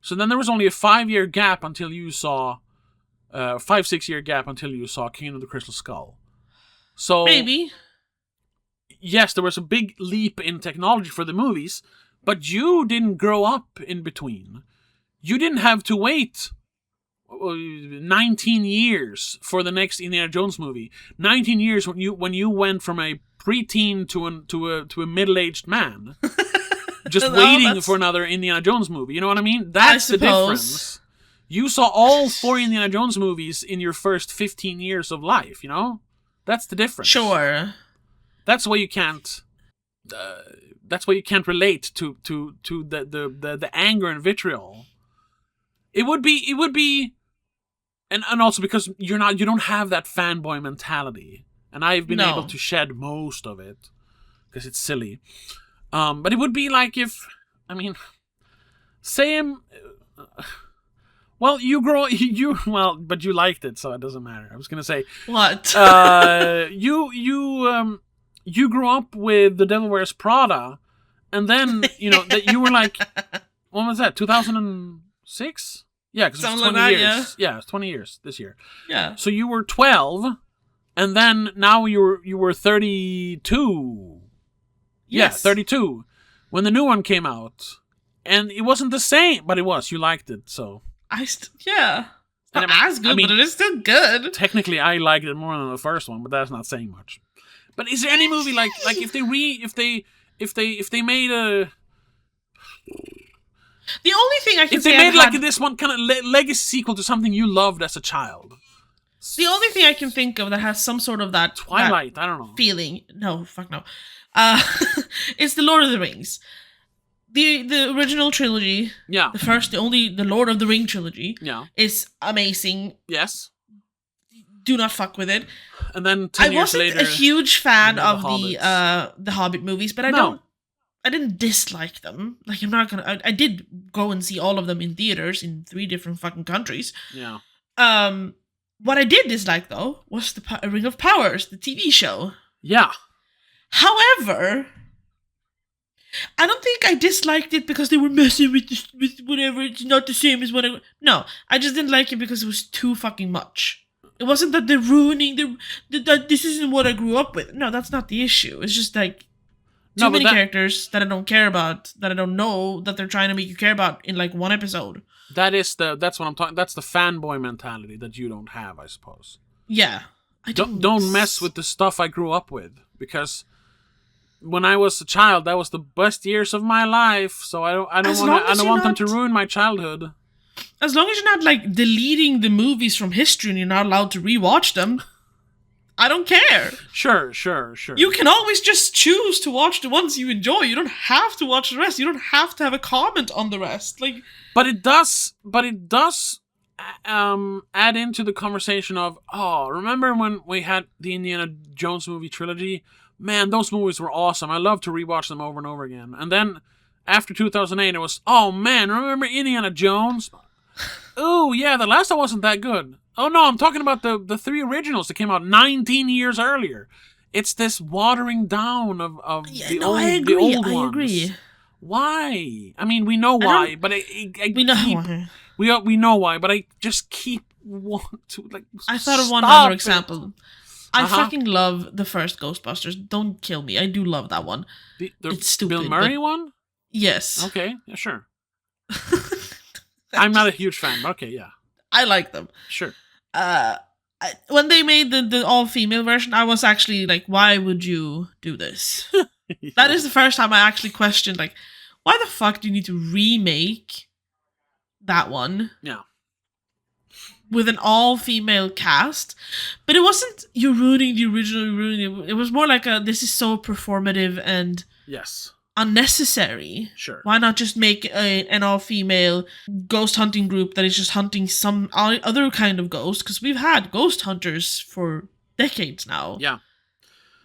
S1: So then there was only a 5-year gap until you saw, 5-6-year gap until you saw Kingdom of the Crystal Skull. So
S2: maybe.
S1: Yes, there was a big leap in technology for the movies, but you didn't grow up in between. You didn't have to wait 19 years for the next Indiana Jones movie. 19 years when you went from a preteen to a middle-aged man, just waiting for another Indiana Jones movie. You know what I mean? That's the difference. You saw all 4 Indiana Jones movies in your first 15 years of life. You know, That's the difference.
S2: Sure.
S1: That's why you can't. That's why you can't relate to the anger and vitriol. It would be, and also because you don't have that fanboy mentality, and I've been able to shed most of it because it's silly. But it would be like if, I mean, same. Well, but you liked it, so it doesn't matter. I was gonna say
S2: What?
S1: You grew up with The Devil Wears Prada, and then that you were like, when was that? 2006? Yeah, because it's 20 years. Yeah, it's 20 years this year.
S2: Yeah.
S1: So you were 12, and then now you were 32.
S2: Yes.
S1: Yeah, 32 when the new one came out, and it wasn't the same, but it was. You liked it, so.
S2: Yeah. It's not as good, but it is still good.
S1: Technically, I liked it more than the first one, but that's not saying much. But is there any movie like if they made a
S2: the only thing I can say
S1: if they made like this one kind of legacy sequel to something you loved as a child?
S2: The only thing I can think of that has some sort of that
S1: Twilight,
S2: that
S1: I don't know.
S2: feeling. No, fuck no. It's the Lord of the Rings. The original trilogy.
S1: Yeah.
S2: The Lord of the Ring trilogy.
S1: Yeah.
S2: Is amazing.
S1: Yes.
S2: Do not fuck with it.
S1: And then 10 years later,
S2: I wasn't a huge fan of
S1: the
S2: Hobbit movies, but I didn't dislike them. Like, I'm not gonna. I did go and see all of them in theaters in 3 different fucking countries.
S1: Yeah.
S2: What I did dislike though was the Ring of Powers, the TV show.
S1: Yeah.
S2: However, I don't think I disliked it because they were messing with whatever. It's not the same as whatever. No, I just didn't like it because it was too fucking much. It wasn't that they're ruining that this isn't what I grew up with. No, that's not the issue. It's just like too many characters that I don't care about, that I don't know, that they're trying to make you care about in like one episode.
S1: That's what I'm talking. That's the fanboy mentality that you don't have, I suppose.
S2: Yeah,
S1: don't mess with the stuff I grew up with, because when I was a child, that was the best years of my life. So I don't want them to ruin my childhood.
S2: As long as you're not like deleting the movies from history and you're not allowed to rewatch them, I don't care. Sure. You can always just choose to watch the ones you enjoy. You don't have to watch the rest. You don't have to have a comment on the rest. Like,
S1: but it does add into the conversation of, remember when we had the Indiana Jones movie trilogy? Man, those movies were awesome. I love to rewatch them over and over again. And then after 2008, it was, oh man, remember Indiana Jones? Oh yeah, the last one wasn't that good. Oh no, I'm talking about the 3 originals that came out 19 years earlier. It's this watering down of the old ones.
S2: I agree.
S1: Why? I mean, we know why, but we know why, but I just keep wanting to like.
S2: I thought of one other example. I fucking love the first Ghostbusters. Don't kill me. I do love that one. It's stupid.
S1: Bill Murray one?
S2: Yes.
S1: Okay, yeah, sure. I'm not a huge fan, but okay, yeah.
S2: I like them.
S1: Sure.
S2: When they made the all-female version, I was actually like, why would you do this?
S1: Yeah.
S2: That is the first time I actually questioned, like, why the fuck do you need to remake that one?
S1: Yeah.
S2: With an all-female cast. But it wasn't you're ruining the original, it was more like this is so performative and
S1: yes,
S2: unnecessary.
S1: Sure.
S2: Why not just make an all-female ghost hunting group that is just hunting some other kind of ghost? Because we've had ghost hunters for decades now.
S1: Yeah.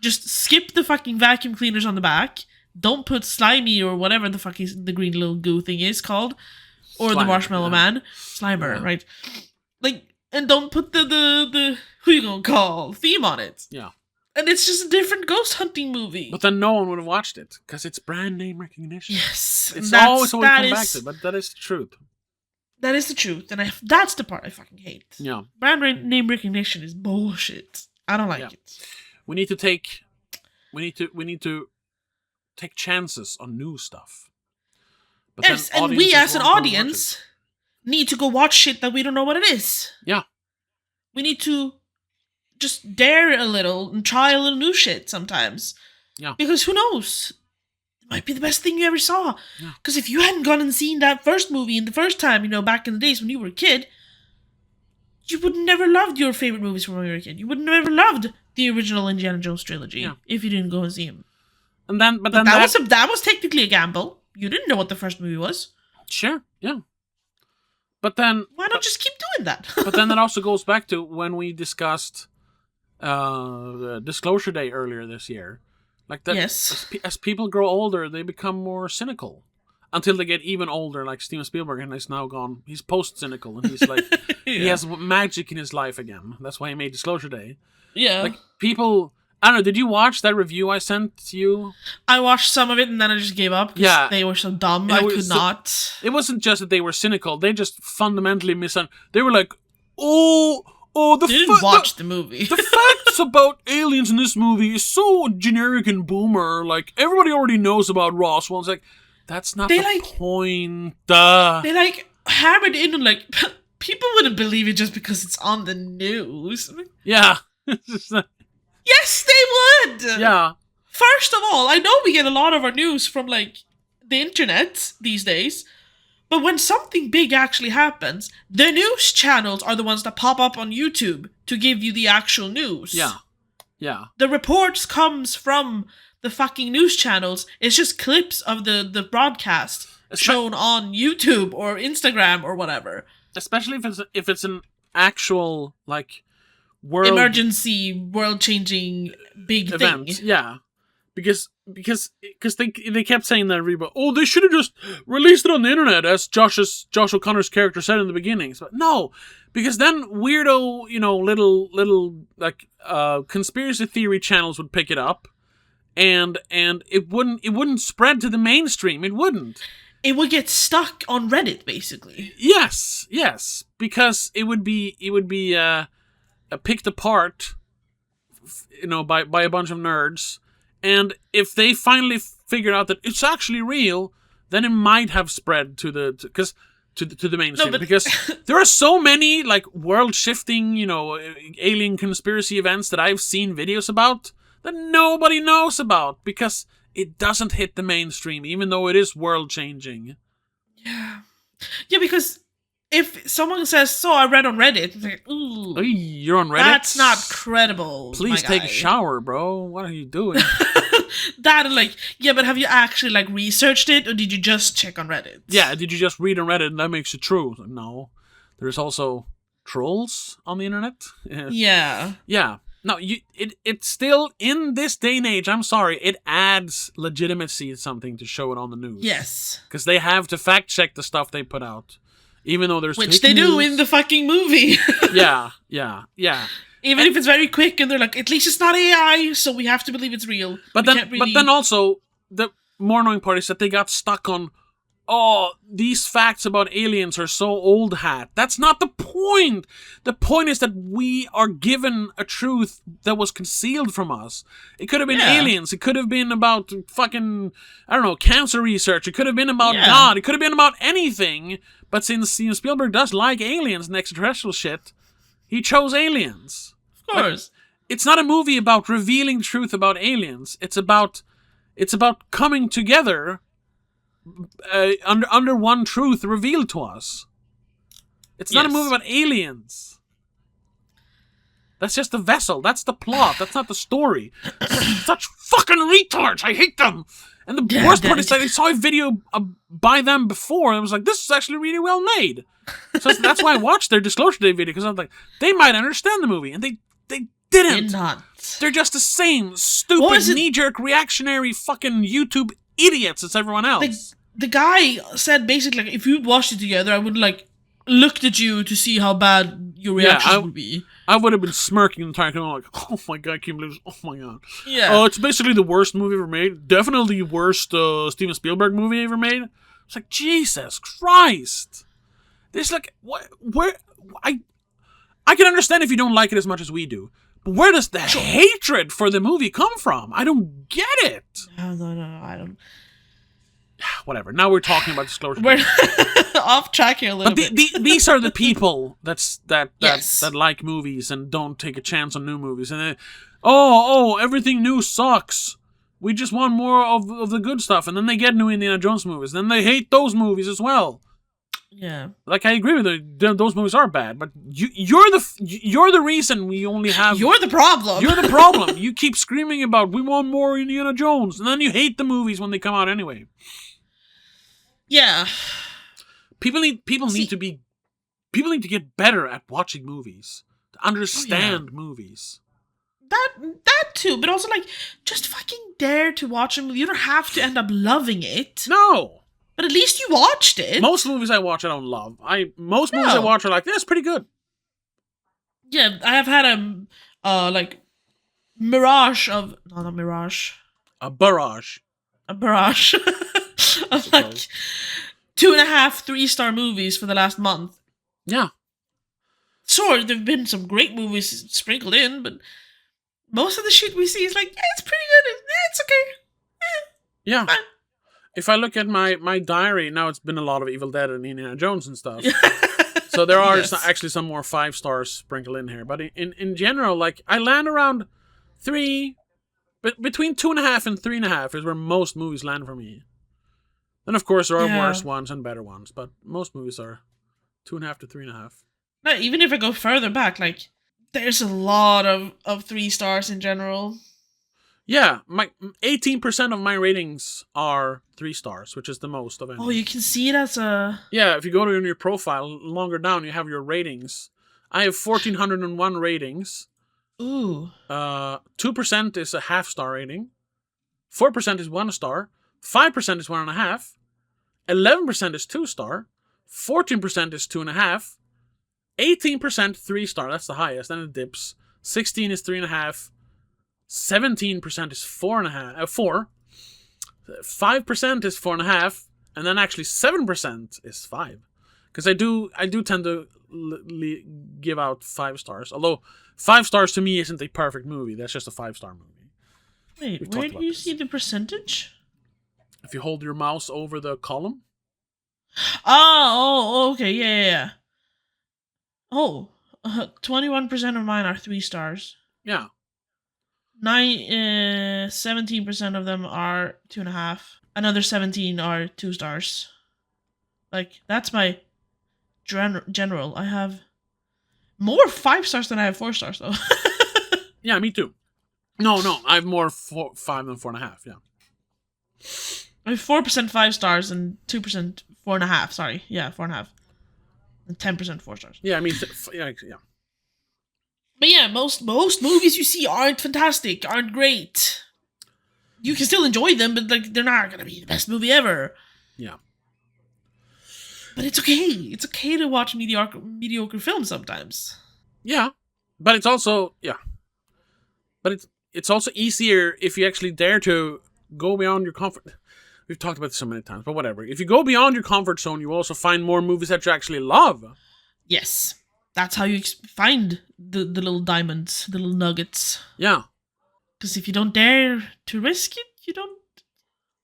S2: Just skip the fucking vacuum cleaners on the back. Don't put Slimy or whatever the fuck the green little goo thing is called. Or Slimer, the Marshmallow Man. Slimer, yeah. Right. Like, and don't put the who you gonna call theme on it.
S1: Yeah.
S2: And it's just a different ghost hunting movie.
S1: But then no one would have watched it, because it's brand name recognition.
S2: Yes.
S1: It's always what we come back to, but that is the truth.
S2: That is the truth, and that's the part I fucking hate.
S1: Yeah.
S2: Brand name recognition is bullshit. I don't like it.
S1: We need to take chances on new stuff.
S2: But yes, and we as an audience need to go watch shit that we don't know what it is.
S1: Yeah.
S2: We need to just dare a little and try a little new shit sometimes.
S1: Yeah.
S2: Because who knows? It might be the best thing you ever saw. Because if you hadn't gone and seen that first movie in the first time, back in the days when you were a kid, you would never loved your favorite movies from when you were a kid. You would never loved the original Indiana Jones trilogy if you didn't go and see them.
S1: And then, but
S2: that was technically a gamble. You didn't know what the first movie was.
S1: Sure, yeah. But then...
S2: Why not just keep doing that?
S1: But then that also goes back to when we discussed Disclosure Day earlier this year. Like that,
S2: yes.
S1: As people grow older, they become more cynical. Until they get even older, like Steven Spielberg, and he's now gone. He's post-cynical, and he's like... He has magic in his life again. That's why he made Disclosure Day.
S2: Yeah.
S1: Like, people... I don't know, did you watch that review I sent you?
S2: I watched some of it and then I just gave up. Yeah. They were so dumb. I could not.
S1: It wasn't just that they were cynical. They just fundamentally misunderstood. They were like, they
S2: didn't watch the movie.
S1: The facts about aliens in this movie is so generic and boomer. Like, everybody already knows about Roswell. It's like, that's not the point.
S2: They, hammered in on, people wouldn't believe it just because it's on the news.
S1: Yeah.
S2: Yes, they would!
S1: Yeah.
S2: First of all, I know we get a lot of our news from, the internet these days, but when something big actually happens, the news channels are the ones that pop up on YouTube to give you the actual news.
S1: Yeah. Yeah.
S2: The reports comes from the fucking news channels. It's just clips of the broadcast shown on YouTube or Instagram or whatever.
S1: Especially if it's an actual,
S2: emergency, world-changing big
S1: event.
S2: Thing.
S1: Yeah, because they kept saying that they should have just released it on the internet, as Josh O'Connor's character said in the beginning. But no, because then weirdo, little conspiracy theory channels would pick it up, and it wouldn't spread to the mainstream. It wouldn't.
S2: It would get stuck on Reddit, basically.
S1: Yes, because it would be picked apart, by a bunch of nerds, and if they finally figured out that it's actually real, then it might have spread to the mainstream. Because there are so many world-shifting, alien conspiracy events that I've seen videos about that nobody knows about because it doesn't hit the mainstream, even though it is world-changing.
S2: Yeah, because if someone says, so I read on Reddit, it's like, ooh.
S1: Hey, you're on Reddit?
S2: That's not credible.
S1: Please take a shower, bro. What are you doing?
S2: But have you actually, researched it, or did you just check on Reddit?
S1: Yeah, did you just read on Reddit and that makes it true? No. There's also trolls on the internet.
S2: Yeah.
S1: Yeah. No, it's still, in this day and age, I'm sorry, it adds legitimacy to something to show it on the news.
S2: Yes.
S1: Because they have to fact-check the stuff they put out. Even though there's
S2: which they do in the fucking movie.
S1: Yeah.
S2: Even if it's very quick and they're like, at least it's not AI, so we have to believe it's real.
S1: But then also, the more annoying part is that they got stuck on, these facts about aliens are so old hat. That's not the point. The point is that we are given a truth that was concealed from us. It could have been aliens. It could have been about fucking, I don't know, cancer research. It could have been about God. It could have been about anything. But since Steven Spielberg does like aliens and extraterrestrial shit, he chose aliens.
S2: Of course.
S1: It's not a movie about revealing the truth about aliens. It's about coming together under one truth revealed to us. It's not a movie about aliens. That's just the vessel. That's the plot. That's not the story. Such fucking retards. I hate them. And the worst part is that I saw a video by them before, and I was like, this is actually really well made. So that's why I watched their Disclosure Day video, because I was like, they might understand the movie, and they didn't.
S2: Did not.
S1: They're just the same stupid, knee-jerk, reactionary fucking YouTube idiots as everyone else.
S2: The guy said basically, if we watched it together, I would looked at you to see how bad your reaction would be.
S1: I would have been smirking the entire time, like, oh my god, I can't believe this. Oh my god.
S2: Yeah.
S1: It's basically the worst movie ever made. Definitely the worst Steven Spielberg movie ever made. It's like, Jesus Christ. This, I can understand if you don't like it as much as we do. But where does the hatred for the movie come from? I don't get it.
S2: No, I don't.
S1: Whatever. Now we're talking about Disclosure.
S2: We're off track here a little bit.
S1: But these are the people that like movies and don't take a chance on new movies. And they, everything new sucks. We just want more of the good stuff. And then they get new Indiana Jones movies. And then they hate those movies as well.
S2: Yeah.
S1: Like, I agree with you. Those movies are bad, but you're the reason we only have...
S2: You're the problem.
S1: You're the problem. You keep screaming about, we want more Indiana Jones, and then you hate the movies when they come out anyway.
S2: Yeah.
S1: People need to get better at watching movies, to understand movies.
S2: That too, but also, like, just fucking dare to watch a movie. You don't have to end up loving it.
S1: No.
S2: But at least you watched it.
S1: Most movies I watch, I don't love. Most movies I watch are like, that's pretty good.
S2: Yeah, I have had like, mirage of... No, not mirage.
S1: A barrage.
S2: A barrage. Of, like, 2.5, 3-star movies for the last month.
S1: Yeah.
S2: Sure, there have been some great movies sprinkled in, but most of the shit we see is like, yeah, it's pretty good. It's okay.
S1: Yeah.
S2: Fine.
S1: If I look at my diary, now it's been a lot of Evil Dead and Indiana Jones and stuff. So there are actually some more 5 stars sprinkled in here. But in general, like, I land around 3, but between 2.5 and 3.5 is where most movies land for me. Then, of course, there are worse ones and better ones, but most movies are 2.5 to 3.5.
S2: No, even if I go further back, like, there's a lot of 3 stars in general.
S1: Yeah, my 18% of my ratings are 3 stars, which is the most of any.
S2: Oh, you can see it as a...
S1: Yeah, if you go to your profile, longer down, you have your ratings. I have 1,401 ratings.
S2: Ooh.
S1: 2% is a half-star rating. 4% is 1 star. 5% is 1.5. 11% is 2 star. 14% is 2.5. 18% 3 star. That's the highest. Then it dips. 16 is 3.5. 17% is 4. 5% is 4.5, and then actually 7% is 5. Because I do tend to give out 5 stars. Although 5 stars to me isn't a perfect movie. That's just a 5-star movie.
S2: Wait, where do you see the percentage?
S1: If you hold your mouse over the column.
S2: Oh, okay, yeah. Oh, 21% of mine are 3 stars.
S1: Yeah.
S2: 17% of them are 2.5. Another 17 are 2 stars. Like, that's my general. I have more 5 stars than I have 4 stars, though.
S1: Yeah, me too. No, I have more 5 than 4.5. Yeah.
S2: I have 4% 5 stars and 2% 4.5. Sorry, yeah, 4.5, and 10% 4 stars.
S1: Yeah, I mean, yeah.
S2: But yeah, most movies you see aren't fantastic, aren't great. You can still enjoy them, but, like, they're not gonna be the best movie ever.
S1: Yeah.
S2: But it's okay. It's okay to watch mediocre films sometimes.
S1: Yeah, but it's also But it's also easier if you actually dare to go beyond your comfort. We've talked about this so many times, but whatever. If you go beyond your comfort zone, you also find more movies that you actually love.
S2: Yes. That's how you find the little diamonds, the little nuggets.
S1: Yeah.
S2: Because if you don't dare to risk it, you don't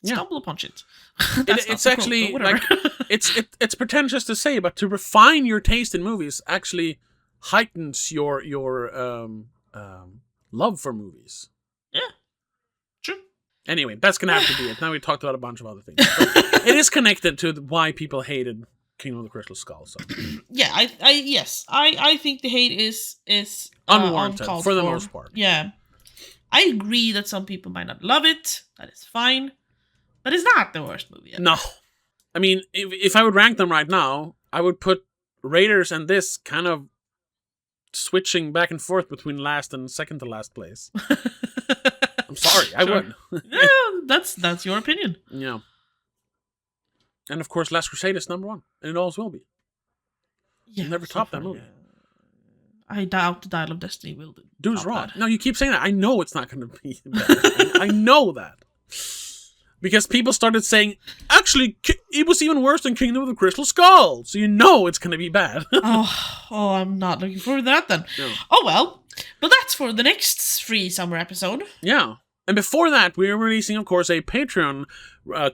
S2: stumble upon it.
S1: It's actually like it's pretentious to say, but to refine your taste in movies actually heightens your love for movies.
S2: Yeah. True.
S1: Anyway, that's gonna have to be it. Now we talked about a bunch of other things. But it is connected to why people hated Kingdom of the Crystal Skull. So
S2: yeah, I think the hate is
S1: unwarranted for the most part.
S2: Yeah, I agree that some people might not love it. That is fine, but it's not the worst movie ever.
S1: No, I mean, if I would rank them right now, I would put Raiders and this kind of switching back and forth between last and second to last place. I'm sorry, I would.
S2: Yeah, that's your opinion.
S1: Yeah. And of course, Last Crusade is number 1, and it always will be.
S2: Yeah,
S1: You'll never top that movie.
S2: I doubt the Dial of Destiny will do.
S1: Dude's wrong. No, you keep saying that. I know it's not going to be better. I know that. Because people started saying, actually, it was even worse than Kingdom of the Crystal Skull. So you know it's going to be bad.
S2: oh, I'm not looking forward to that then.
S1: No.
S2: Oh well. But that's for the next free summer episode.
S1: Yeah. And before that, we are releasing, of course, a Patreon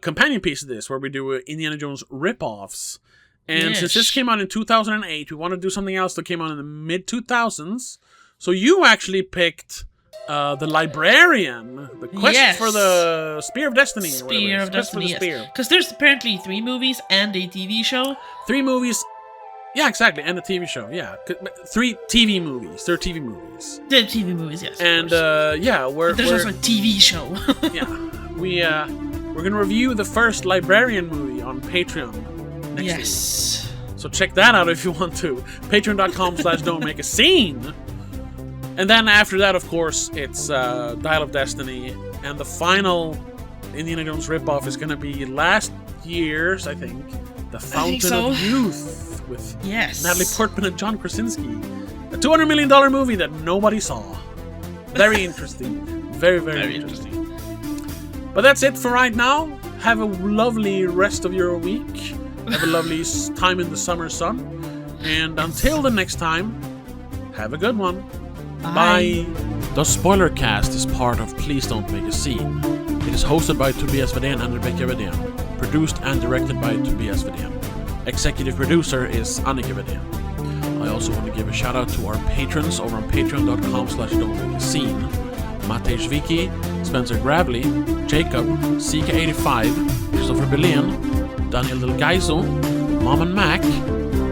S1: companion piece of this, where we do Indiana Jones rip-offs. And since this came out in 2008, we want to do something else that came out in the mid-2000s. So you actually picked The Librarian, the quest for the Spear of Destiny.
S2: Spear of Destiny,
S1: Quest for the Spear.
S2: Because there's apparently 3 movies and a TV show.
S1: 3 movies. Yeah, exactly, and a TV show. Yeah, 3 TV movies. They're TV movies.
S2: The TV movies, yes.
S1: And
S2: there's also a TV show.
S1: Yeah, we're gonna review the first Librarian movie on Patreon next week. So check that out if you want to. Patreon.com/don'tmakeascene. And then after that, of course, it's Dial of Destiny, and the final Indiana Jones ripoff is gonna be last year's, I think, The Fountain of Youth with Natalie Portman and John Krasinski. A $200 million movie that nobody saw. Very interesting. Very, very interesting. But that's it for right now. Have a lovely rest of your week. Have a lovely time in the summer sun. And until the next time, have a good one. Bye. The spoilerCast is part of Please Don't Make a Scene. It is hosted by Tobias Vedén and Rebecca Vedén. Produced and directed by Tobias Vedén. Executive producer is Annika Vedén. I also want to give a shout out to our patrons over on patreon.com/don'tmakeascene. Matej Vicky, Spencer Gravely, Jacob, CK85, Christopher Belén, Daniel Del Gaiso, Mom and Mac,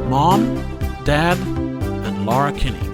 S1: Mom, Dad, and Laura Kinney.